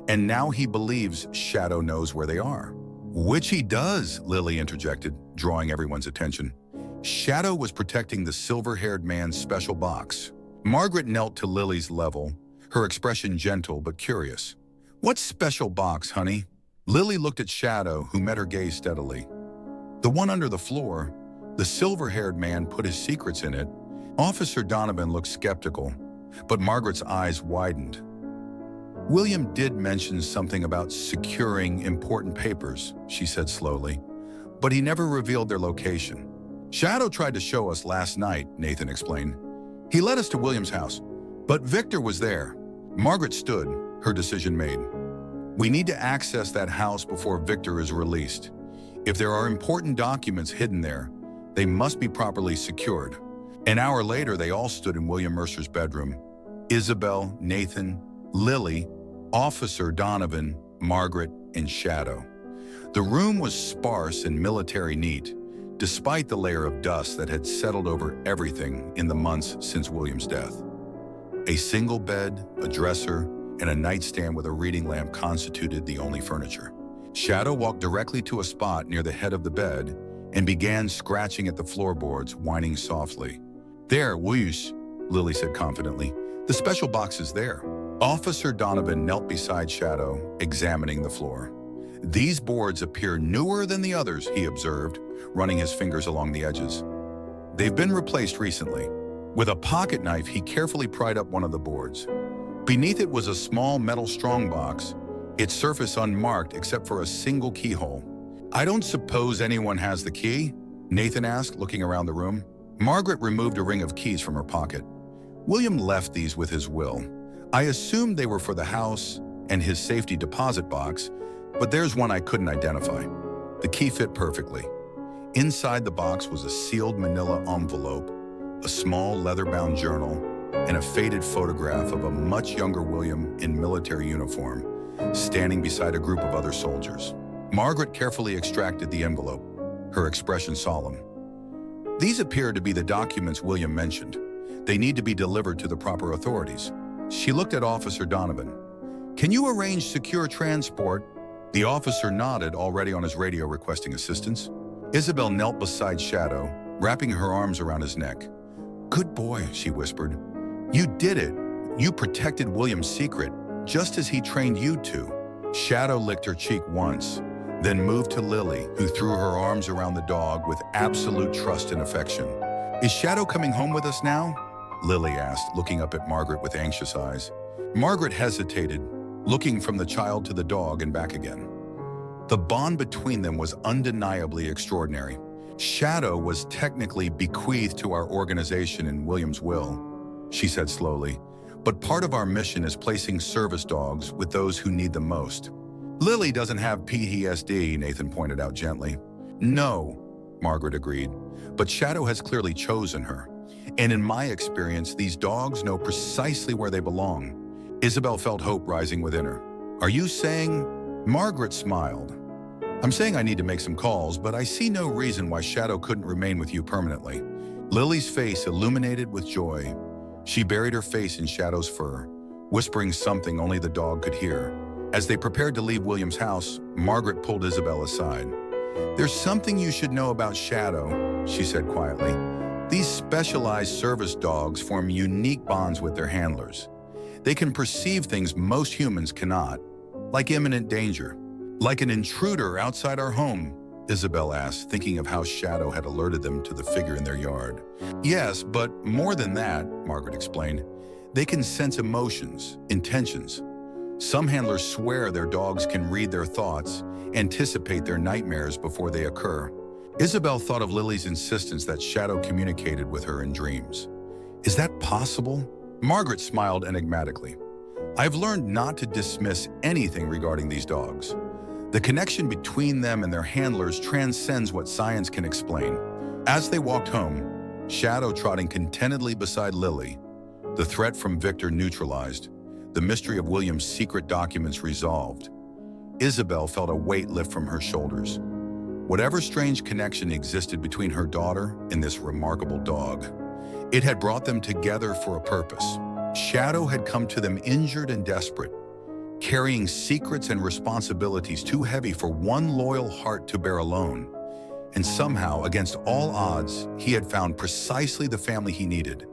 And now he believes Shadow knows where they are. Which he does, Lily interjected, drawing everyone's attention. Shadow was protecting the silver-haired man's special box. Margaret knelt to Lily's level, her expression gentle but curious. What special box, honey? Lily looked at Shadow, who met her gaze steadily. The one under the floor. The silver-haired man put his secrets in it. Officer Donovan looked skeptical, but Margaret's eyes widened. William did mention something about securing important papers, she said slowly, but he never revealed their location. Shadow tried to show us last night, Nathan explained. He led us to William's house, but Victor was there. Margaret stood, her decision made. We need to access that house before Victor is released. If there are important documents hidden there, they must be properly secured. An hour later, they all stood in William Mercer's bedroom. Isabel, Nathan, Lily, Officer Donovan, Margaret, and Shadow. The room was sparse and military neat, despite the layer of dust that had settled over everything in the months since William's death. A single bed, a dresser, and a nightstand with a reading lamp constituted the only furniture. Shadow walked directly to a spot near the head of the bed and began scratching at the floorboards, whining softly. There, whoosh, Lily said confidently. The special box is there. Officer Donovan knelt beside Shadow, examining the floor. These boards appear newer than the others, he observed, running his fingers along the edges. They've been replaced recently. With a pocket knife, he carefully pried up one of the boards. Beneath it was a small metal strongbox, its surface unmarked except for a single keyhole. I don't suppose anyone has the key? Nathan asked, looking around the room. Margaret removed a ring of keys from her pocket. William left these with his will. I assumed they were for the house and his safety deposit box, but there's one I couldn't identify. The key fit perfectly. Inside the box was a sealed manila envelope, a small leather-bound journal, and a faded photograph of a much younger William in military uniform, standing beside a group of other soldiers. Margaret carefully extracted the envelope, her expression solemn. These appear to be the documents William mentioned. They need to be delivered to the proper authorities. She looked at Officer Donovan. Can you arrange secure transport? The officer nodded, already on his radio requesting assistance. Isabel knelt beside Shadow, wrapping her arms around his neck. Good boy, she whispered. You did it. You protected William's secret, just as he trained you to. Shadow licked her cheek once, then moved to Lily, who threw her arms around the dog with absolute trust and affection. Is Shadow coming home with us now? Lily asked, looking up at Margaret with anxious eyes. Margaret hesitated, looking from the child to the dog and back again. The bond between them was undeniably extraordinary. Shadow was technically bequeathed to our organization in William's will, she said slowly, but part of our mission is placing service dogs with those who need them most. Lily doesn't have PTSD, Nathan pointed out gently. No, Margaret agreed, but Shadow has clearly chosen her. And in my experience, these dogs know precisely where they belong. Isabel felt hope rising within her. Are you saying? Margaret smiled. I'm saying I need to make some calls, but I see no reason why Shadow couldn't remain with you permanently. Lily's face illuminated with joy. She buried her face in Shadow's fur, whispering something only the dog could hear. As they prepared to leave William's house, Margaret pulled Isabel aside. There's something you should know about Shadow, she said quietly. These specialized service dogs form unique bonds with their handlers. They can perceive things most humans cannot, like imminent danger, like an intruder outside our home. Isabel asked, thinking of how Shadow had alerted them to the figure in their yard. Yes, but more than that, Margaret explained. They can sense emotions, intentions. Some handlers swear their dogs can read their thoughts, anticipate their nightmares before they occur. Isabel thought of Lily's insistence that Shadow communicated with her in dreams. Is that possible? Margaret smiled enigmatically. I've learned not to dismiss anything regarding these dogs. The connection between them and their handlers transcends what science can explain. As they walked home, Shadow trotting contentedly beside Lily, the threat from Victor neutralized, the mystery of William's secret documents resolved, Isabel felt a weight lift from her shoulders. Whatever strange connection existed between her daughter and this remarkable dog, it had brought them together for a purpose. Shadow had come to them injured and desperate, carrying secrets and responsibilities too heavy for one loyal heart to bear alone. And somehow, against all odds, he had found precisely the family he needed,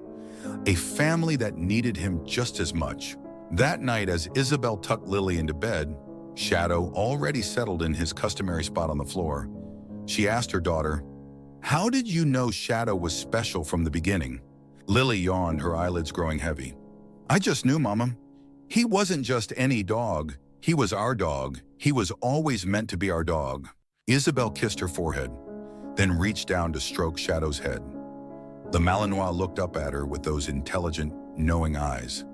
a family that needed him just as much. That night, as Isabel tucked Lily into bed, Shadow already settled in his customary spot on the floor. She asked her daughter, "How did you know Shadow was special from the beginning?" Lily yawned, her eyelids growing heavy. "I just knew, Mama. He wasn't just any dog. He was our dog. He was always meant to be our dog." Isabel kissed her forehead, then reached down to stroke Shadow's head. The Malinois looked up at her with those intelligent, knowing eyes,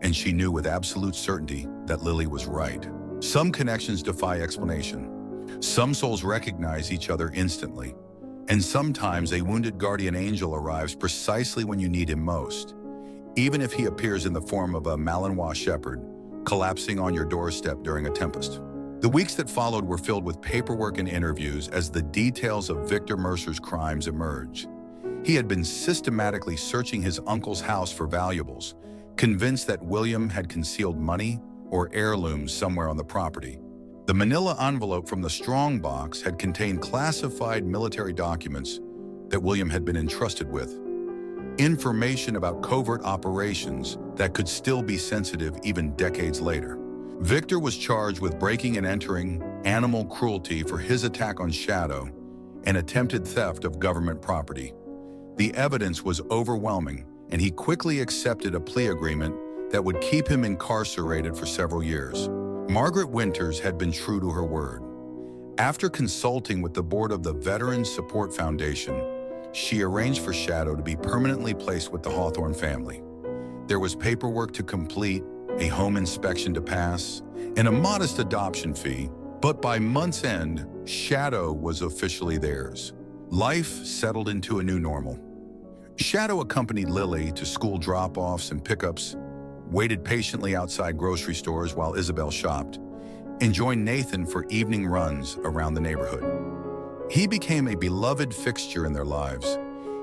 and she knew with absolute certainty that Lily was right. Some connections defy explanation. Some souls recognize each other instantly, and sometimes a wounded guardian angel arrives precisely when you need him most, even if he appears in the form of a Malinois shepherd, collapsing on your doorstep during a tempest. The weeks that followed were filled with paperwork and interviews as the details of Victor Mercer's crimes emerged. He had been systematically searching his uncle's house for valuables, convinced that William had concealed money or heirlooms somewhere on the property. The manila envelope from the strong box had contained classified military documents that William had been entrusted with, information about covert operations that could still be sensitive even decades later. Victor was charged with breaking and entering, animal cruelty for his attack on Shadow, and attempted theft of government property. The evidence was overwhelming, and he quickly accepted a plea agreement that would keep him incarcerated for several years. Margaret Winters had been true to her word. After consulting with the board of the Veterans Support Foundation, she arranged for Shadow to be permanently placed with the Hawthorne family. There was paperwork to complete, a home inspection to pass, and a modest adoption fee, but by month's end, Shadow was officially theirs. Life settled into a new normal. Shadow accompanied Lily to school drop-offs and pickups, waited patiently outside grocery stores while Isabel shopped, and joined Nathan for evening runs around the neighborhood. He became a beloved fixture in their lives,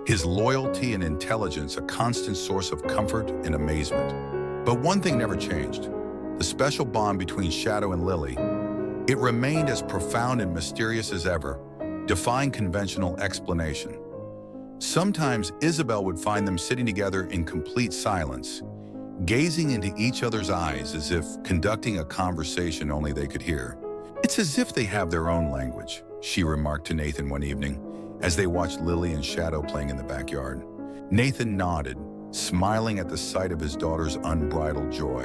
his loyalty and intelligence a constant source of comfort and amazement. But one thing never changed: the special bond between Shadow and Lily. It remained as profound and mysterious as ever, defying conventional explanation. Sometimes Isabel would find them sitting together in complete silence, gazing into each other's eyes as if conducting a conversation only they could hear. "It's as if they have their own language," she remarked to Nathan one evening as they watched Lily and Shadow playing in the backyard. Nathan nodded, smiling at the sight of his daughter's unbridled joy.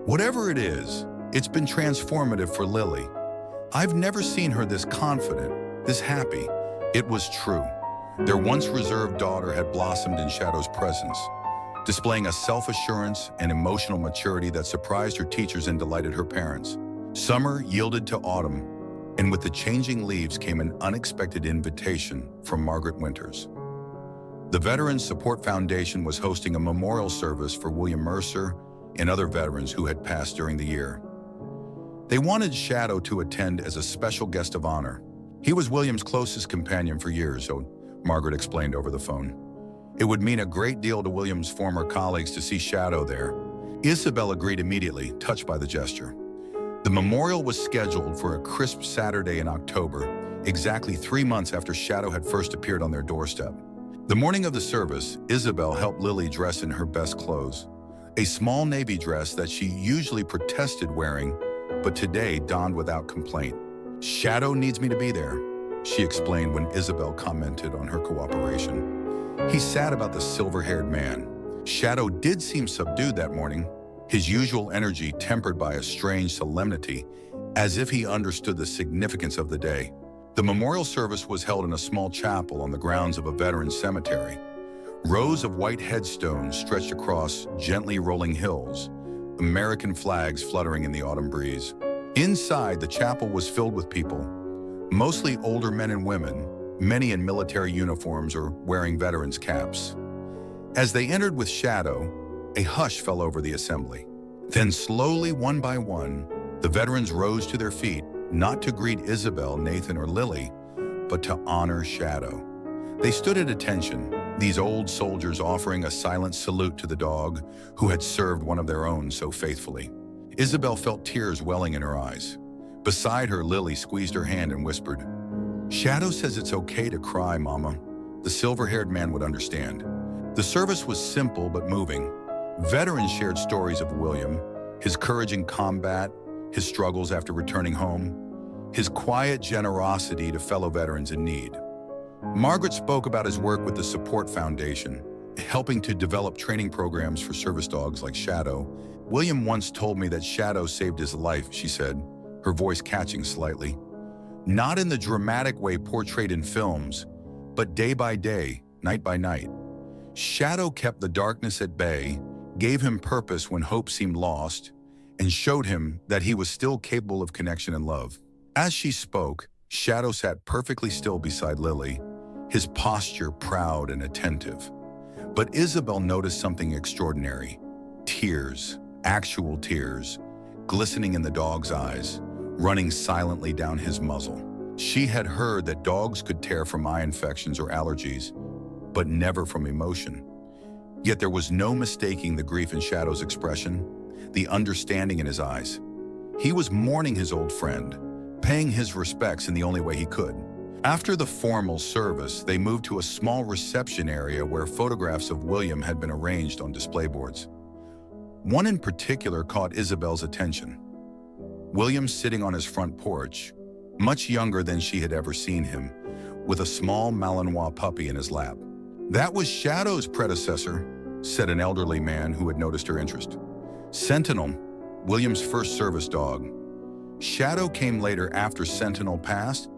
"Whatever it is, it's been transformative for Lily. I've never seen her this confident, this happy." It was true. Their once reserved daughter had blossomed in Shadow's presence, displaying a self-assurance and emotional maturity that surprised her teachers and delighted her parents. Summer yielded to autumn, and with the changing leaves came an unexpected invitation from Margaret Winters. The Veterans Support Foundation was hosting a memorial service for William Mercer and other veterans who had passed during the year. They wanted Shadow to attend as a special guest of honor. He was William's closest companion for years, so Margaret explained over the phone. It would mean a great deal to William's former colleagues to see Shadow there. Isabel agreed immediately, touched by the gesture. The memorial was scheduled for a crisp Saturday in October, exactly 3 months after Shadow had first appeared on their doorstep. The morning of the service, Isabel helped Lily dress in her best clothes, a small navy dress that she usually protested wearing, but today donned without complaint. "Shadow needs me to be there," she explained when Isabel commented on her cooperation. He's sad about the silver-haired man. Shadow did seem subdued that morning, his usual energy tempered by a strange solemnity, as if he understood the significance of the day. The memorial service was held in a small chapel on the grounds of a veterans cemetery. Rows of white headstones stretched across gently rolling hills, American flags fluttering in the autumn breeze. Inside, the chapel was filled with people, mostly older men and women, many in military uniforms or wearing veterans' caps. As they entered with Shadow, a hush fell over the assembly. Then slowly, one by one, the veterans rose to their feet, not to greet Isabel, Nathan, or Lily, but to honor Shadow. They stood at attention, these old soldiers offering a silent salute to the dog who had served one of their own so faithfully. Isabel felt tears welling in her eyes. Beside her, Lily squeezed her hand and whispered, "Shadow says it's okay to cry, Mama." The silver-haired man would understand. The service was simple but moving. Veterans shared stories of William, his courage in combat, his struggles after returning home, his quiet generosity to fellow veterans in need. Margaret spoke about his work with the Support Foundation, helping to develop training programs for service dogs like Shadow. "William once told me that Shadow saved his life," she said, her voice catching slightly. "Not in the dramatic way portrayed in films, but day by day, night by night. Shadow kept the darkness at bay, gave him purpose when hope seemed lost, and showed him that he was still capable of connection and love." As she spoke, Shadow sat perfectly still beside Lily, his posture proud and attentive. But Isabel noticed something extraordinary. Tears, actual tears, glistening in the dog's eyes, running silently down his muzzle. She had heard that dogs could tear from eye infections or allergies, but never from emotion. Yet there was no mistaking the grief in Shadow's expression, the understanding in his eyes. He was mourning his old friend, paying his respects in the only way he could. After the formal service, they moved to a small reception area where photographs of William had been arranged on display boards. One in particular caught Isabel's attention. William sitting on his front porch, much younger than she had ever seen him, with a small Malinois puppy in his lap. "That was Shadow's predecessor," said an elderly man who had noticed her interest. "Sentinel, William's first service dog. Shadow came later after Sentinel passed,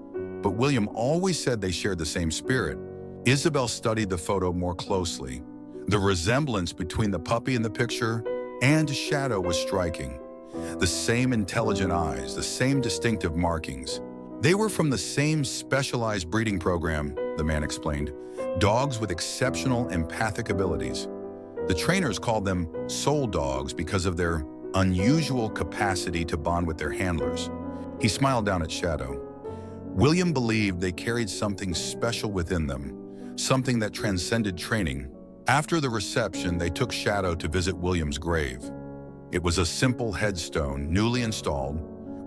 but William always said they shared the same spirit." Isabel studied the photo more closely. The resemblance between the puppy in the picture and Shadow was striking. The same intelligent eyes, the same distinctive markings. "They were from the same specialized breeding program," the man explained. "Dogs with exceptional empathic abilities. The trainers called them soul dogs because of their unusual capacity to bond with their handlers." He smiled down at Shadow. William believed they carried something special within them, something that transcended training. After the reception, they took Shadow to visit William's grave. It was a simple headstone, newly installed,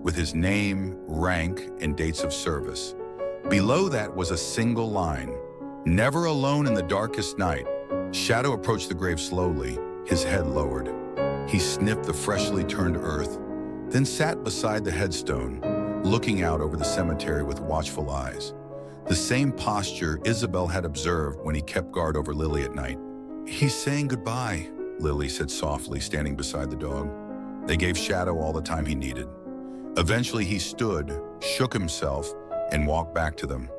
with his name, rank, and dates of service. Below that was a single line, "Never alone in the darkest night." Shadow approached the grave slowly, his head lowered. He sniffed the freshly turned earth, then sat beside the headstone, looking out over the cemetery with watchful eyes. The same posture Isabel had observed when he kept guard over Lily at night. "He's saying goodbye," Lily said softly, standing beside the dog. They gave Shadow all the time he needed. Eventually he stood, shook himself, and walked back to them,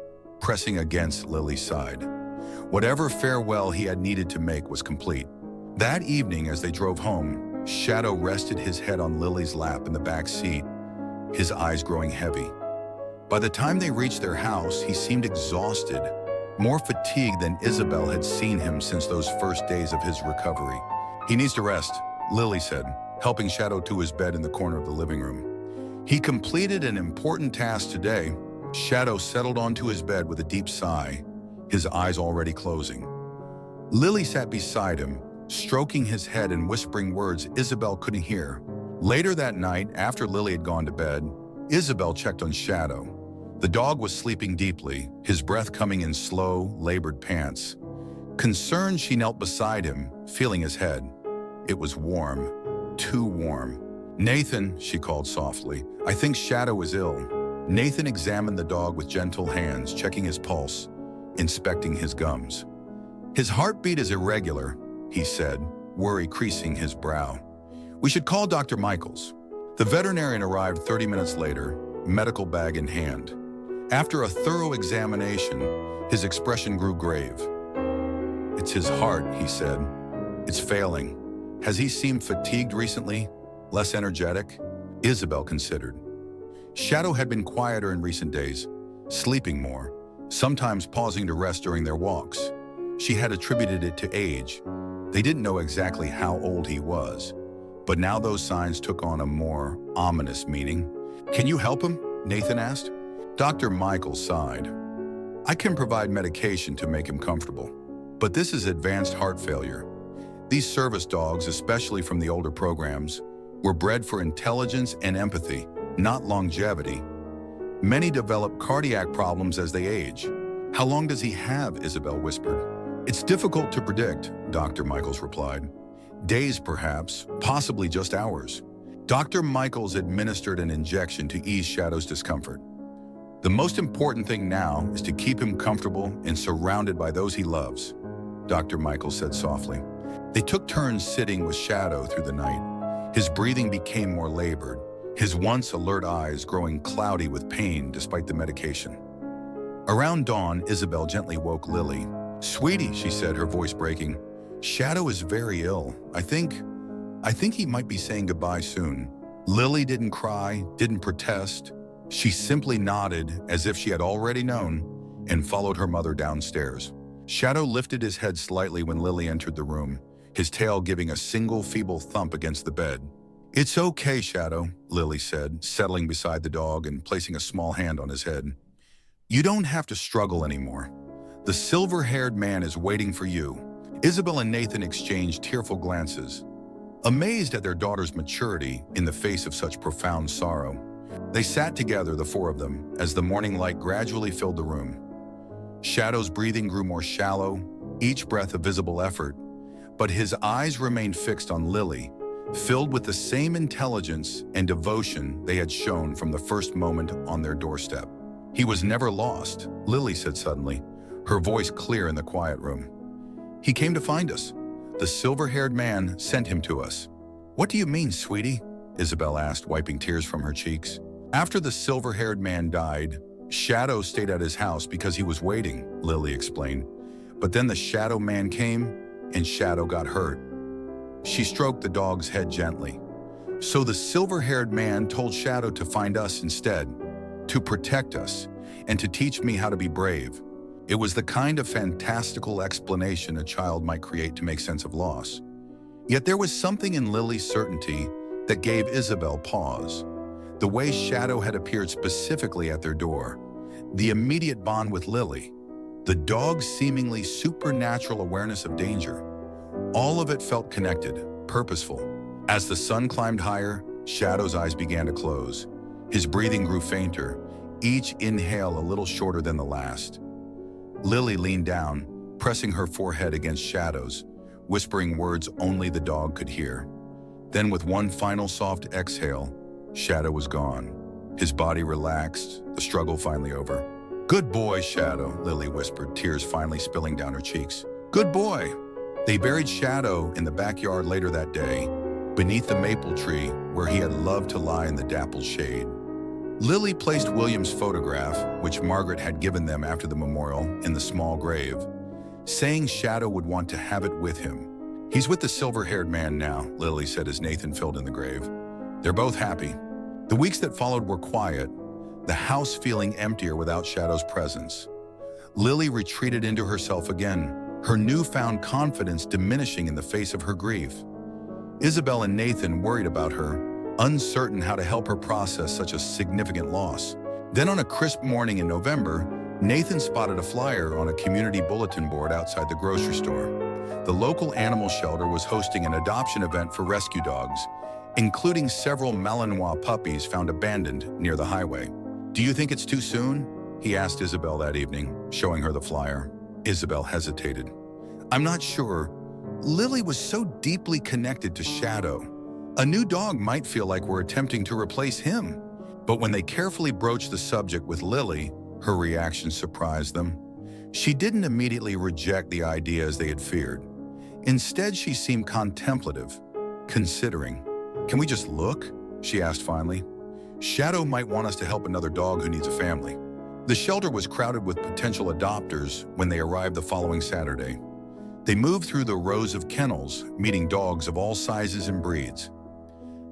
pressing against Lily's side. Whatever farewell he had needed to make was complete. That evening, as they drove home, Shadow rested his head on Lily's lap in the back seat, his eyes growing heavy. By the time they reached their house, he seemed exhausted, more fatigued than Isabel had seen him since those first days of his recovery. "He needs to rest," Lily said, helping Shadow to his bed in the corner of the living room. He completed an important task today. Shadow settled onto his bed with a deep sigh, his eyes already closing. Lily sat beside him, stroking his head and whispering words Isabel couldn't hear. Later that night, after Lily had gone to bed, Isabel checked on Shadow. The dog was sleeping deeply, his breath coming in slow, labored pants. Concerned, she knelt beside him, feeling his head. It was warm, too warm. "Nathan," she called softly, "I think Shadow is ill." Nathan examined the dog with gentle hands, checking his pulse, inspecting his gums. "His heartbeat is irregular," he said, worry creasing his brow. "We should call Dr. Michaels." The veterinarian arrived 30 minutes later, medical bag in hand. After a thorough examination, his expression grew grave. "It's his heart," he said. "It's failing. Has he seemed fatigued recently? Less energetic?" Isabel considered. Shadow had been quieter in recent days, sleeping more, sometimes pausing to rest during their walks. She had attributed it to age. They didn't know exactly how old he was, but now those signs took on a more ominous meaning. "Can you help him?" Nathan asked. Dr. Michaels sighed. "I can provide medication to make him comfortable, but this is advanced heart failure. These service dogs, especially from the older programs, were bred for intelligence and empathy, not longevity. Many develop cardiac problems as they age." "How long does he have?" Isabel whispered. "It's difficult to predict," Dr. Michaels replied. "Days perhaps, possibly just hours." Dr. Michaels administered an injection to ease Shadow's discomfort. "The most important thing now is to keep him comfortable and surrounded by those he loves," Dr. Michaels said softly. They took turns sitting with Shadow through the night. His breathing became more labored, his once alert eyes growing cloudy with pain despite the medication. Around dawn, Isabel gently woke Lily. "Sweetie," she said, her voice breaking, "Shadow is very ill. I think he might be saying goodbye soon." Lily didn't cry, didn't protest. She simply nodded as if she had already known and followed her mother downstairs. Shadow lifted his head slightly when Lily entered the room, his tail giving a single feeble thump against the bed. "It's okay, Shadow," Lily said, settling beside the dog and placing a small hand on his head. "You don't have to struggle anymore. The silver-haired man is waiting for you." Isabel and Nathan exchanged tearful glances, amazed at their daughter's maturity in the face of such profound sorrow. They sat together, the four of them, as the morning light gradually filled the room. Shadow's breathing grew more shallow, each breath a visible effort, but his eyes remained fixed on Lily, filled with the same intelligence and devotion they had shown from the first moment on their doorstep. "He was never lost," Lily said suddenly, her voice clear in the quiet room. "He came to find us. The silver-haired man sent him to us." "What do you mean, sweetie?" Isabel asked, wiping tears from her cheeks. "After the silver-haired man died, Shadow stayed at his house because he was waiting," Lily explained. "But then the Shadow man came, and Shadow got hurt." She stroked the dog's head gently. "So the silver-haired man told Shadow to find us instead, to protect us, and to teach me how to be brave." It was the kind of fantastical explanation a child might create to make sense of loss. Yet there was something in Lily's certainty that gave Isabel pause. The way Shadow had appeared specifically at their door, the immediate bond with Lily, the dog's seemingly supernatural awareness of danger. All of it felt connected, purposeful. As the sun climbed higher, Shadow's eyes began to close. His breathing grew fainter, each inhale a little shorter than the last. Lily leaned down, pressing her forehead against Shadow's, whispering words only the dog could hear. Then with one final soft exhale, Shadow was gone. His body relaxed, the struggle finally over. "Good boy, Shadow," Lily whispered, tears finally spilling down her cheeks. "Good boy." They buried Shadow in the backyard later that day, beneath the maple tree where he had loved to lie in the dappled shade. Lily placed William's photograph, which Margaret had given them after the memorial, in the small grave, saying Shadow would want to have it with him. "He's with the silver-haired man now," Lily said as Nathan filled in the grave. "They're both happy." The weeks that followed were quiet, the house feeling emptier without Shadow's presence. Lily retreated into herself again, her newfound confidence diminishing in the face of her grief. Isabel and Nathan worried about her, uncertain how to help her process such a significant loss. Then on a crisp morning in November, Nathan spotted a flyer on a community bulletin board outside the grocery store. The local animal shelter was hosting an adoption event for rescue dogs, including several Malinois puppies found abandoned near the highway. "Do you think it's too soon?" he asked Isabel that evening, showing her the flyer. Isabel hesitated. "I'm not sure." Lily was so deeply connected to Shadow. A new dog might feel like we're attempting to replace him. But when they carefully broached the subject with Lily, her reaction surprised them. She didn't immediately reject the idea as they had feared. Instead, she seemed contemplative, considering. "Can we just look?" she asked finally. "Shadow might want us to help another dog who needs a family." The shelter was crowded with potential adopters when they arrived the following Saturday. They moved through the rows of kennels, meeting dogs of all sizes and breeds.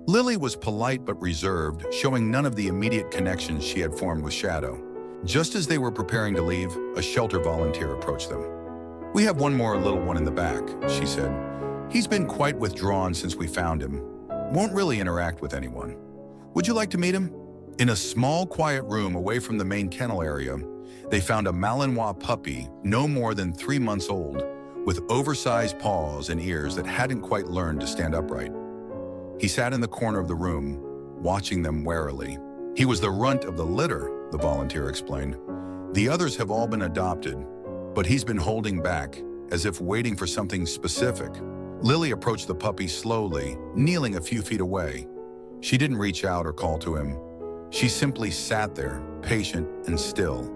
Lily was polite but reserved, showing none of the immediate connections she had formed with Shadow. Just as they were preparing to leave, a shelter volunteer approached them. "We have one more little one in the back," she said. "He's been quite withdrawn since we found him. Won't really interact with anyone. Would you like to meet him?" In a small, quiet room away from the main kennel area, they found a Malinois puppy no more than 3 months old, with oversized paws and ears that hadn't quite learned to stand upright. He sat in the corner of the room, watching them warily. "He was the runt of the litter," the volunteer explained. "The others have all been adopted, but he's been holding back, as if waiting for something specific." Lily approached the puppy slowly, kneeling a few feet away. She didn't reach out or call to him. She simply sat there, patient and still,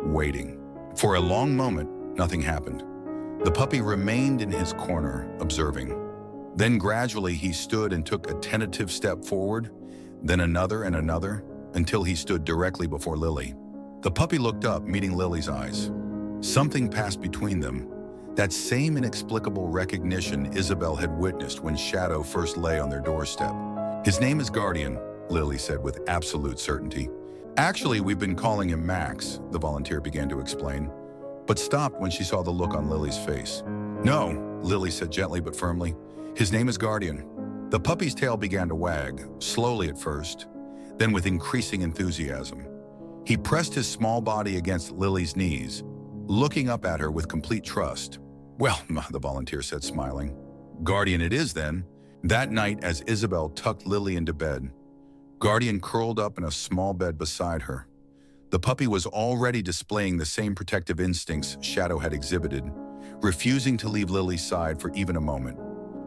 waiting. For a long moment, nothing happened. The puppy remained in his corner, observing. Then gradually he stood and took a tentative step forward, then another and another, until he stood directly before Lily. The puppy looked up, meeting Lily's eyes. Something passed between them, that same inexplicable recognition Isabel had witnessed when Shadow first lay on their doorstep. "His name is Guardian," Lily said with absolute certainty. "Actually, we've been calling him Max," the volunteer began to explain, but stopped when she saw the look on Lily's face. "No," Lily said gently but firmly. "His name is Guardian." The puppy's tail began to wag, slowly at first, then with increasing enthusiasm. He pressed his small body against Lily's knees, looking up at her with complete trust. "Well," the volunteer said, smiling. "Guardian it is, then." That night, as Isabel tucked Lily into bed, Guardian curled up in a small bed beside her. The puppy was already displaying the same protective instincts Shadow had exhibited, refusing to leave Lily's side for even a moment.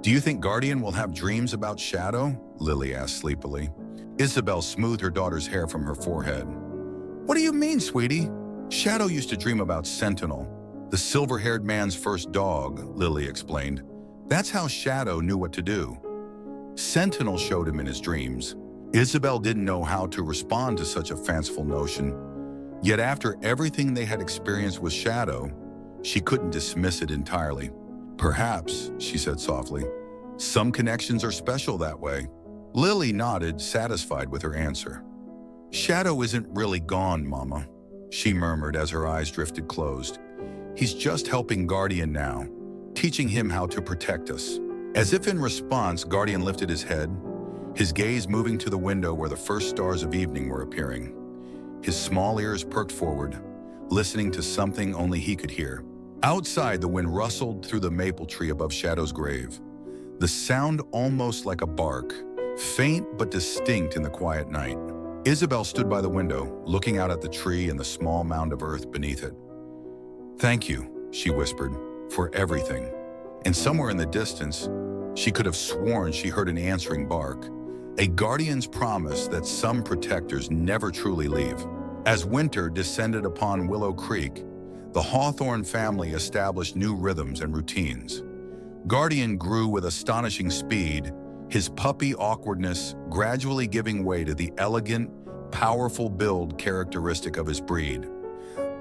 "Do you think Guardian will have dreams about Shadow?" Lily asked sleepily. Isabel smoothed her daughter's hair from her forehead. "What do you mean, sweetie?" "Shadow used to dream about Sentinel, the silver-haired man's first dog," Lily explained. "That's how Shadow knew what to do. Sentinel showed him in his dreams." Isabel didn't know how to respond to such a fanciful notion. Yet after everything they had experienced with Shadow, she couldn't dismiss it entirely. "Perhaps," she said softly, "some connections are special that way." Lily nodded, satisfied with her answer. "Shadow isn't really gone, Mama," she murmured as her eyes drifted closed. "He's just helping Guardian now, teaching him how to protect us." As if in response, Guardian lifted his head, his gaze moving to the window where the first stars of evening were appearing. His small ears perked forward, listening to something only he could hear. Outside, the wind rustled through the maple tree above Shadow's grave, the sound almost like a bark, faint but distinct in the quiet night. Isabel stood by the window, looking out at the tree and the small mound of earth beneath it. "Thank you," she whispered, "for everything." And somewhere in the distance, she could have sworn she heard an answering bark, a guardian's promise that some protectors never truly leave. As winter descended upon Willow Creek, the Hawthorne family established new rhythms and routines. Guardian grew with astonishing speed, his puppy awkwardness gradually giving way to the elegant, powerful build characteristic of his breed.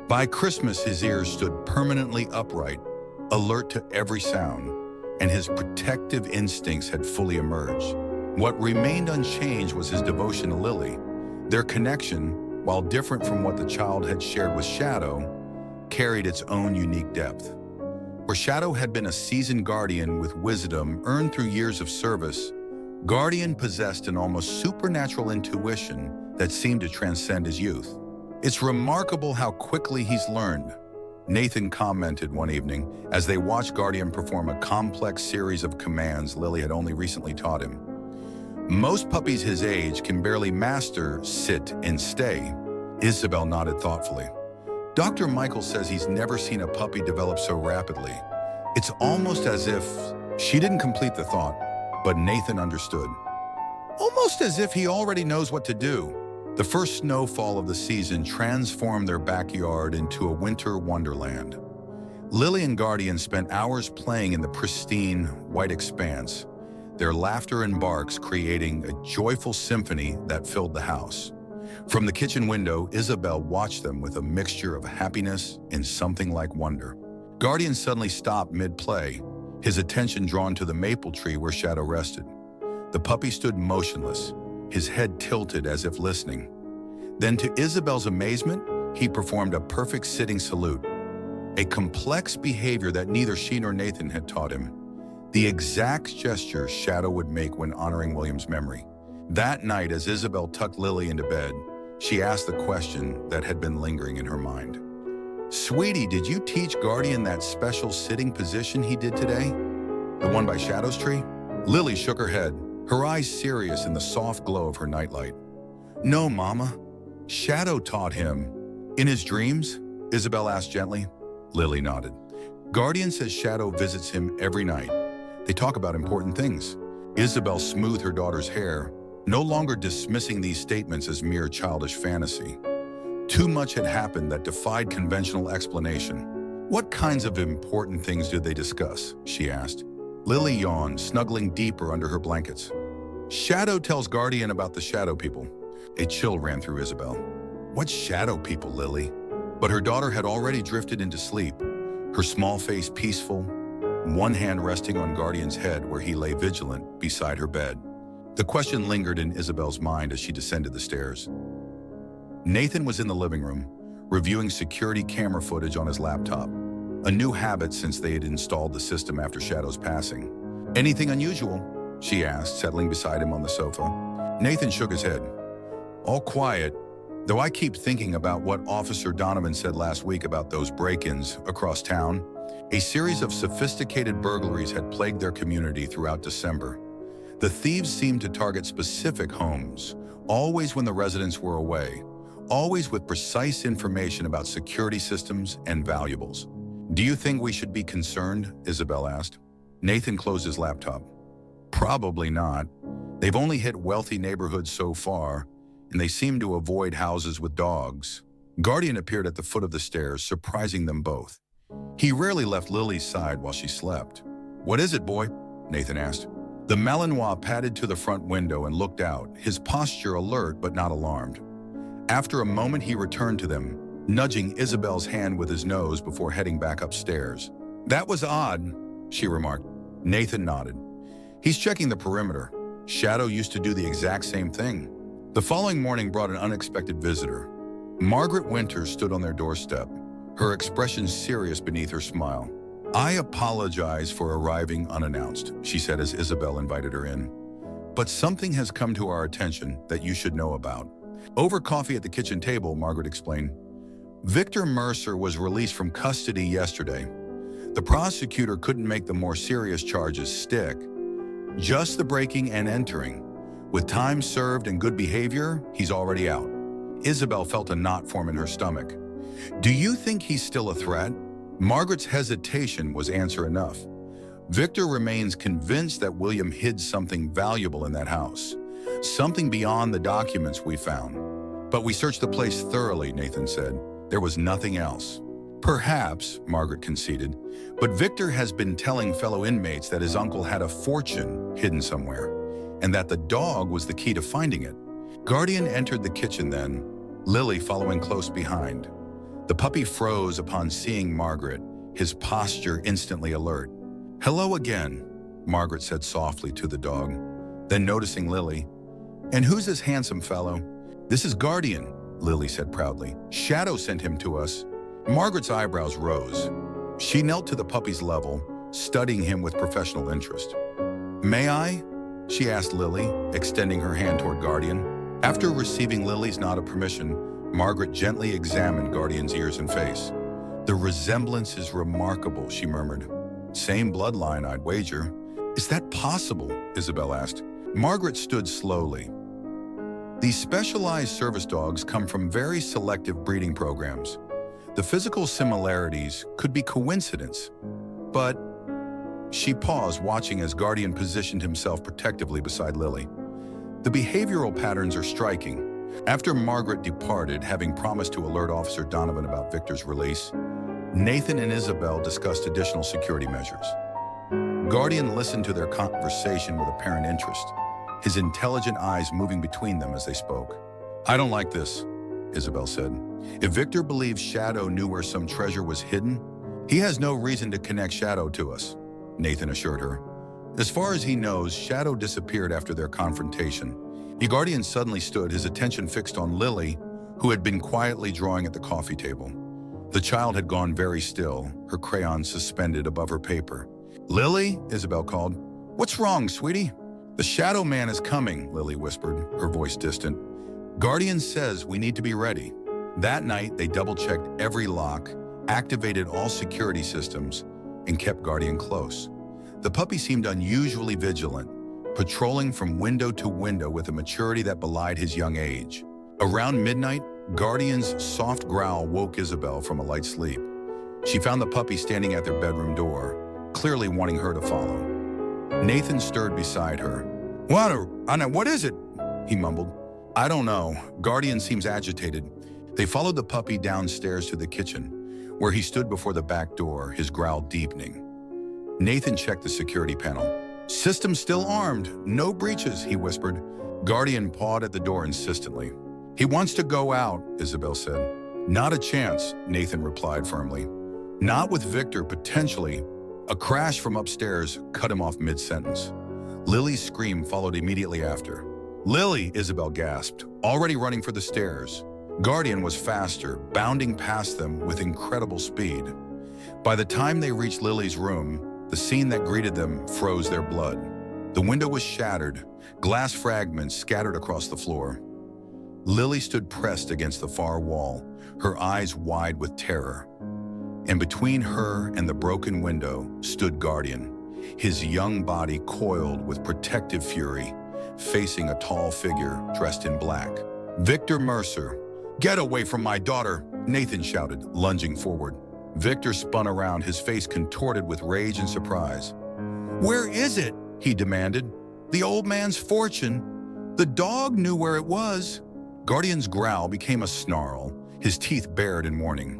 By Christmas, his ears stood permanently upright, alert to every sound, and his protective instincts had fully emerged. What remained unchanged was his devotion to Lily. Their connection, while different from what the child had shared with Shadow, carried its own unique depth. Where Shadow had been a seasoned guardian with wisdom earned through years of service, Guardian possessed an almost supernatural intuition that seemed to transcend his youth. "It's remarkable how quickly he's learned," Nathan commented one evening as they watched Guardian perform a complex series of commands Lily had only recently taught him. "Most puppies his age can barely master sit and stay." Isabel nodded thoughtfully. "Dr. Michael says he's never seen a puppy develop so rapidly. It's almost as if..." She didn't complete the thought, but Nathan understood. "Almost as if he already knows what to do." The first snowfall of the season transformed their backyard into a winter wonderland. Lily and Guardian spent hours playing in the pristine, white expanse, their laughter and barks creating a joyful symphony that filled the house. From the kitchen window, Isabel watched them with a mixture of happiness and something like wonder. Guardian suddenly stopped mid-play, his attention drawn to the maple tree where Shadow rested. The puppy stood motionless, his head tilted as if listening. Then, to Isabel's amazement, he performed a perfect sitting salute, a complex behavior that neither she nor Nathan had taught him. The exact gesture Shadow would make when honoring William's memory. That night, as Isabel tucked Lily into bed, she asked the question that had been lingering in her mind. "Sweetie, did you teach Guardian that special sitting position he did today? The one by Shadow's tree?" Lily shook her head, her eyes serious in the soft glow of her nightlight. "No, Mama. Shadow taught him." "In his dreams?" Isabel asked gently. Lily nodded. "Guardian says Shadow visits him every night. They talk about important things." Isabel smoothed her daughter's hair, no longer dismissing these statements as mere childish fantasy. Too much had happened that defied conventional explanation. "What kinds of important things did they discuss?" she asked. Lily yawned, snuggling deeper under her blankets. "Shadow tells Guardian about the Shadow people." A chill ran through Isabel. "What's Shadow people, Lily?" But her daughter had already drifted into sleep, her small face peaceful, one hand resting on Guardian's head where he lay vigilant beside her bed. The question lingered in Isabel's mind as she descended the stairs. Nathan was in the living room, reviewing security camera footage on his laptop, a new habit since they had installed the system after Shadow's passing. "Anything unusual?" she asked, settling beside him on the sofa. Nathan shook his head. "All quiet, though I keep thinking about what Officer Donovan said last week about those break-ins across town. A series of sophisticated burglaries had plagued their community throughout December. The thieves seemed to target specific homes, always when the residents were away, always with precise information about security systems and valuables." "Do you think we should be concerned?" Isabel asked. Nathan closed his laptop. "Probably not. They've only hit wealthy neighborhoods so far, and they seem to avoid houses with dogs." Guardian appeared at the foot of the stairs, surprising them both. He rarely left Lily's side while she slept. "What is it, boy?" Nathan asked. The Malinois padded to the front window and looked out, his posture alert but not alarmed. After a moment, he returned to them, nudging Isabel's hand with his nose before heading back upstairs. "That was odd," she remarked. Nathan nodded. "He's checking the perimeter. Shadow used to do the exact same thing." The following morning brought an unexpected visitor. Margaret Winters stood on their doorstep, her expression serious beneath her smile. "I apologize for arriving unannounced," she said as Isabel invited her in. "But something has come to our attention that you should know about." Over coffee at the kitchen table, Margaret explained. "Victor Mercer was released from custody yesterday. The prosecutor couldn't make the more serious charges stick. Just the breaking and entering. With time served and good behavior, he's already out." Isabel felt a knot form in her stomach. "Do you think he's still a threat?" Margaret's hesitation was answer enough. "Victor remains convinced that William hid something valuable in that house, something beyond the documents we found. But we searched the place thoroughly," Nathan said. "There was nothing else." "Perhaps," Margaret conceded, "but Victor has been telling fellow inmates that his uncle had a fortune hidden somewhere, and that the dog was the key to finding it." Guardian entered the kitchen then, Lily following close behind. The puppy froze upon seeing Margaret, his posture instantly alert. "Hello again," Margaret said softly to the dog. Then noticing Lily, "And who's this handsome fellow?" "This is Guardian," Lily said proudly. "Shadow sent him to us." Margaret's eyebrows rose. She knelt to the puppy's level, studying him with professional interest. "May I?" she asked Lily, extending her hand toward Guardian. After receiving Lily's nod of permission, Margaret gently examined Guardian's ears and face. "The resemblance is remarkable," she murmured. "Same bloodline, I'd wager." "Is that possible?" Isabel asked. Margaret stood slowly. "These specialized service dogs come from very selective breeding programs. The physical similarities could be coincidence, but..." She paused, watching as Guardian positioned himself protectively beside Lily. "The behavioral patterns are striking. After Margaret departed, having promised to alert Officer Donovan about Victor's release, Nathan and Isabel discussed additional security measures. Guardian listened to their conversation with apparent interest, his intelligent eyes moving between them as they spoke. "I don't like this," Isabel said. "If Victor believes Shadow knew where some treasure was hidden, he has no reason to connect Shadow to us," Nathan assured her. As far as he knows, Shadow disappeared after their confrontation. The Guardian suddenly stood, his attention fixed on Lily, who had been quietly drawing at the coffee table. The child had gone very still, her crayon suspended above her paper. "Lily," Isabel called. "What's wrong, sweetie?" "The Shadow Man is coming," Lily whispered, her voice distant. "Guardian says we need to be ready." That night, they double-checked every lock, activated all security systems, and kept Guardian close. The puppy seemed unusually vigilant, patrolling from window to window with a maturity that belied his young age. Around midnight, Guardian's soft growl woke Isabel from a light sleep. She found the puppy standing at their bedroom door, clearly wanting her to follow. Nathan stirred beside her. What is it?" he mumbled. "I don't know. Guardian seems agitated." They followed the puppy downstairs to the kitchen, where he stood before the back door, his growl deepening. Nathan checked the security panel. "System still armed. No breaches," he whispered. Guardian pawed at the door insistently. "He wants to go out," Isabel said. "Not a chance," Nathan replied firmly. "Not with Victor, potentially." A crash from upstairs cut him off mid-sentence. Lily's scream followed immediately after. "Lily," Isabel gasped, already running for the stairs. Guardian was faster, bounding past them with incredible speed. By the time they reached Lily's room, the scene that greeted them froze their blood. The window was shattered, glass fragments scattered across the floor. Lily stood pressed against the far wall, her eyes wide with terror. And between her and the broken window stood Guardian, his young body coiled with protective fury, facing a tall figure dressed in black. "Victor Mercer." "Get away from my daughter," Nathan shouted, lunging forward. Victor spun around, his face contorted with rage and surprise. "Where is it?" he demanded. "The old man's fortune. The dog knew where it was." Guardian's growl became a snarl, his teeth bared in warning.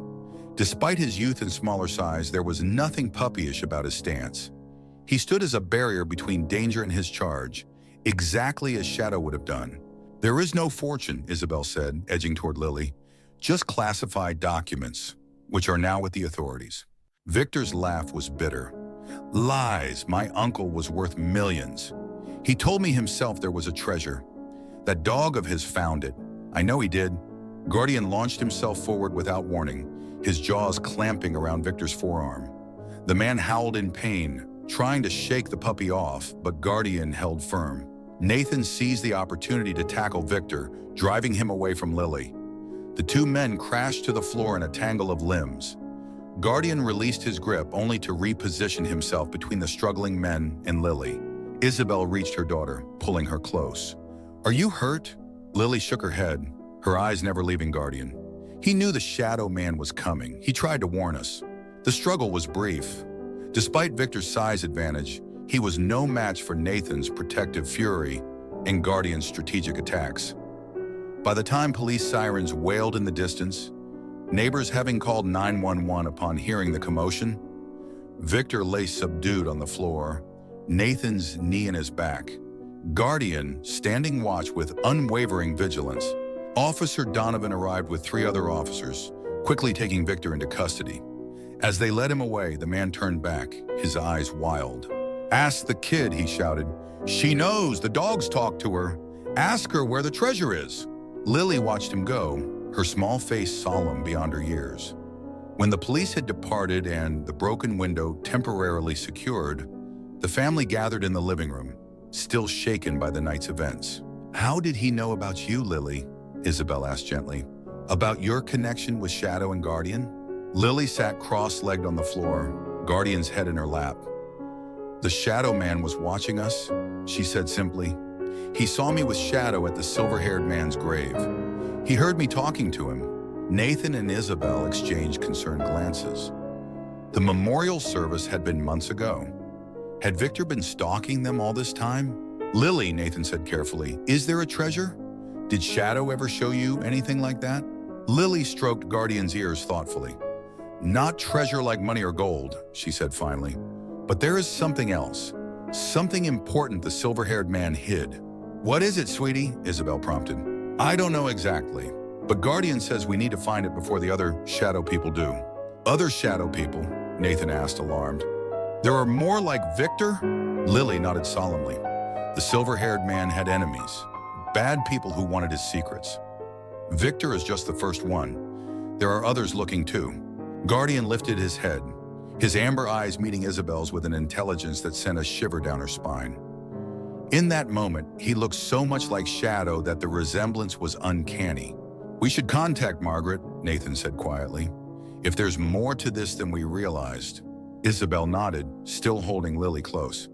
Despite his youth and smaller size, there was nothing puppyish about his stance. He stood as a barrier between danger and his charge, exactly as Shadow would have done. "There is no fortune," Isabel said, edging toward Lily. "Just classified documents, which are now with the authorities." Victor's laugh was bitter. "Lies. My uncle was worth millions. He told me himself there was a treasure. That dog of his found it. I know he did." Guardian launched himself forward without warning, his jaws clamping around Victor's forearm. The man howled in pain, trying to shake the puppy off, but Guardian held firm. Nathan seized the opportunity to tackle Victor, driving him away from Lily. The two men crashed to the floor in a tangle of limbs. Guardian released his grip only to reposition himself between the struggling men and Lily. Isabel reached her daughter, pulling her close. "Are you hurt?" Lily shook her head, her eyes never leaving Guardian. "He knew the Shadow Man was coming. He tried to warn us." The struggle was brief. Despite Victor's size advantage, he was no match for Nathan's protective fury and Guardian's strategic attacks. By the time police sirens wailed in the distance, neighbors having called 911 upon hearing the commotion, Victor lay subdued on the floor, Nathan's knee in his back. Guardian standing watch with unwavering vigilance. Officer Donovan arrived with 3 other officers, quickly taking Victor into custody. As they led him away, the man turned back, his eyes wild. "Ask the kid," he shouted. "She knows, the dogs talked to her. Ask her where the treasure is." Lily watched him go, her small face solemn beyond her years. When the police had departed and the broken window temporarily secured, the family gathered in the living room, still shaken by the night's events. "How did he know about you, Lily?" Isabel asked gently. "About your connection with Shadow and Guardian?" Lily sat cross-legged on the floor, Guardian's head in her lap. "The Shadow Man was watching us," she said simply. "He saw me with Shadow at the silver-haired man's grave. He heard me talking to him." Nathan and Isabel exchanged concerned glances. The memorial service had been months ago. Had Victor been stalking them all this time? "Lily," Nathan said carefully, "is there a treasure?" Did Shadow ever show you anything like that? Lily stroked Guardian's ears thoughtfully. Not treasure like money or gold, she said finally. But there is something else. Something important the silver-haired man hid. What is it, sweetie? Isabel prompted. I don't know exactly, but Guardian says we need to find it before the other shadow people do. Other shadow people? Nathan asked, alarmed. There are more like Victor? Lily nodded solemnly. The silver-haired man had enemies, bad people who wanted his secrets. Victor is just the first one. There are others looking too. Guardian lifted his head, his amber eyes meeting Isabel's with an intelligence that sent a shiver down her spine. In that moment, he looked so much like Shadow that the resemblance was uncanny. We should contact Margaret, Nathan said quietly. If there's more to this than we realized. Isabel nodded, still holding Lily close.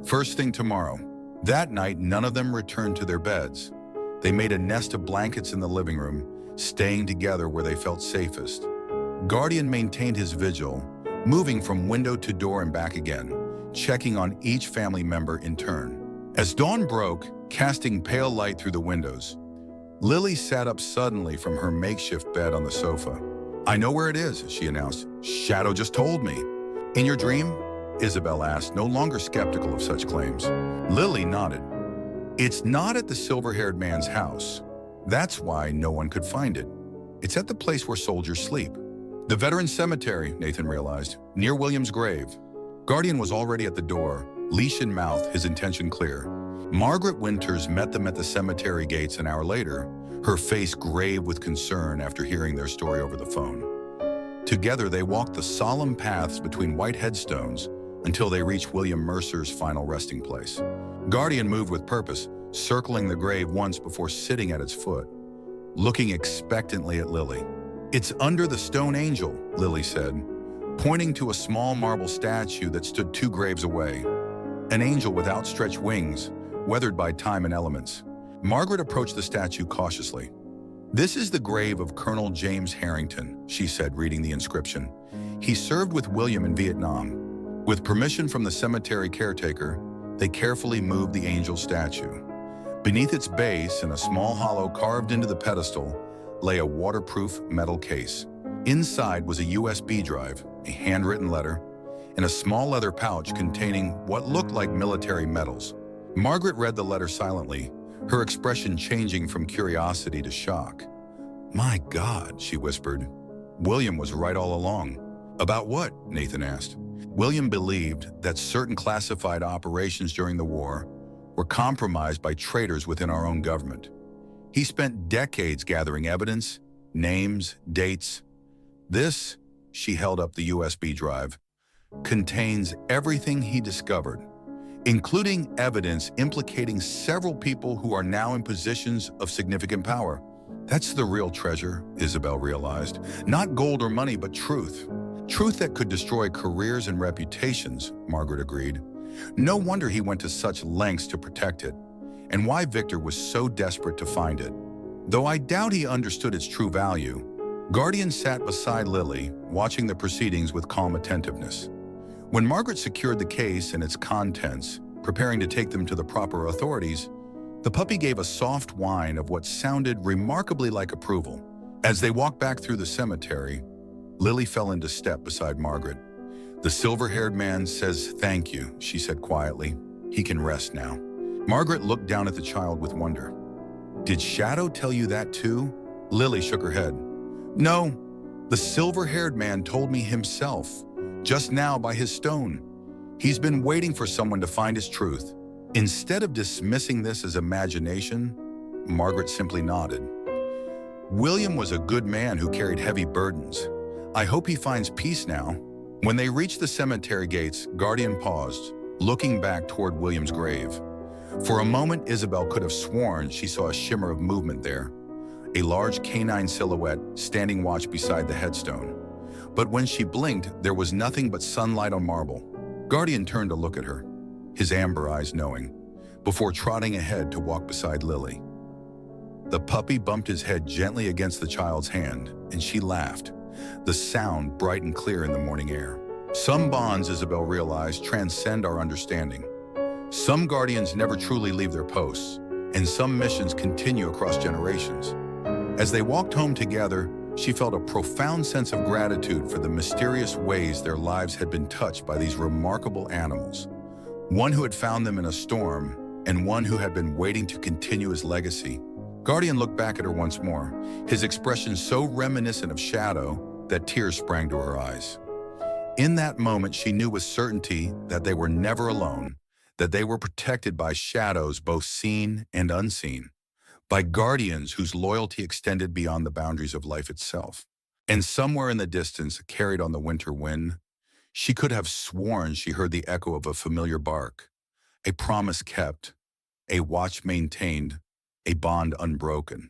First thing tomorrow. That night, none of them returned to their beds. They made a nest of blankets in the living room, staying together where they felt safest. Guardian maintained his vigil, moving from window to door and back again, checking on each family member in turn. As dawn broke, casting pale light through the windows, Lily sat up suddenly from her makeshift bed on the sofa. I know where it is, she announced. Shadow just told me. In your dream? Isabel asked, no longer skeptical of such claims. Lily nodded. It's not at the silver-haired man's house. That's why no one could find it. It's at the place where soldiers sleep. The veteran cemetery, Nathan realized, near William's grave. Guardian was already at the door, leash in mouth, his intention clear. Margaret Winters met them at the cemetery gates an hour later, her face grave with concern after hearing their story over the phone. Together, they walked the solemn paths between white headstones until they reached William Mercer's final resting place. Guardian moved with purpose, circling the grave once before sitting at its foot, looking expectantly at Lily. It's under the stone angel, Lily said, pointing to a small marble statue that stood 2 graves away. An angel with outstretched wings, weathered by time and elements. Margaret approached the statue cautiously. This is the grave of Colonel James Harrington, she said, reading the inscription. He served with William in Vietnam. With permission from the cemetery caretaker, they carefully moved the angel statue. Beneath its base, in a small hollow carved into the pedestal, lay a waterproof metal case. Inside was a USB drive, a handwritten letter, and a small leather pouch containing what looked like military medals. Margaret read the letter silently, her expression changing from curiosity to shock. My God, she whispered. William was right all along. About what? Nathan asked. William believed that certain classified operations during the war were compromised by traitors within our own government. He spent decades gathering evidence, names, dates. This, she held up the USB drive, contains everything he discovered, including evidence implicating several people who are now in positions of significant power. That's the real treasure, Isabel realized. Not gold or money, but truth. Truth that could destroy careers and reputations, Margaret agreed. No wonder he went to such lengths to protect it, and why Victor was so desperate to find it. Though I doubt he understood its true value, Guardian sat beside Lily, watching the proceedings with calm attentiveness. When Margaret secured the case and its contents, preparing to take them to the proper authorities, the puppy gave a soft whine of what sounded remarkably like approval. As they walked back through the cemetery, Lily fell into step beside Margaret. The silver-haired man says thank you, she said quietly. He can rest now. Margaret looked down at the child with wonder. Did Shadow tell you that too? Lily shook her head. No, the silver-haired man told me himself, just now by his stone. He's been waiting for someone to find his truth. Instead of dismissing this as imagination, Margaret simply nodded. William was a good man who carried heavy burdens. I hope he finds peace now. When they reached the cemetery gates, Guardian paused, looking back toward William's grave. For a moment, Isabel could have sworn she saw a shimmer of movement there, a large canine silhouette standing watch beside the headstone. But when she blinked, there was nothing but sunlight on marble. Guardian turned to look at her, his amber eyes knowing, before trotting ahead to walk beside Lily. The puppy bumped his head gently against the child's hand, and she laughed, the sound bright and clear in the morning air. Some bonds, Isabel realized, transcend our understanding. Some guardians never truly leave their posts, and some missions continue across generations. As they walked home together, she felt a profound sense of gratitude for the mysterious ways their lives had been touched by these remarkable animals. One who had found them in a storm, and one who had been waiting to continue his legacy. Guardian looked back at her once more, his expression so reminiscent of Shadow that tears sprang to her eyes. In that moment, she knew with certainty that they were never alone, that they were protected by shadows both seen and unseen, by guardians whose loyalty extended beyond the boundaries of life itself. And somewhere in the distance, carried on the winter wind, she could have sworn she heard the echo of a familiar bark, a promise kept, a watch maintained, a bond unbroken.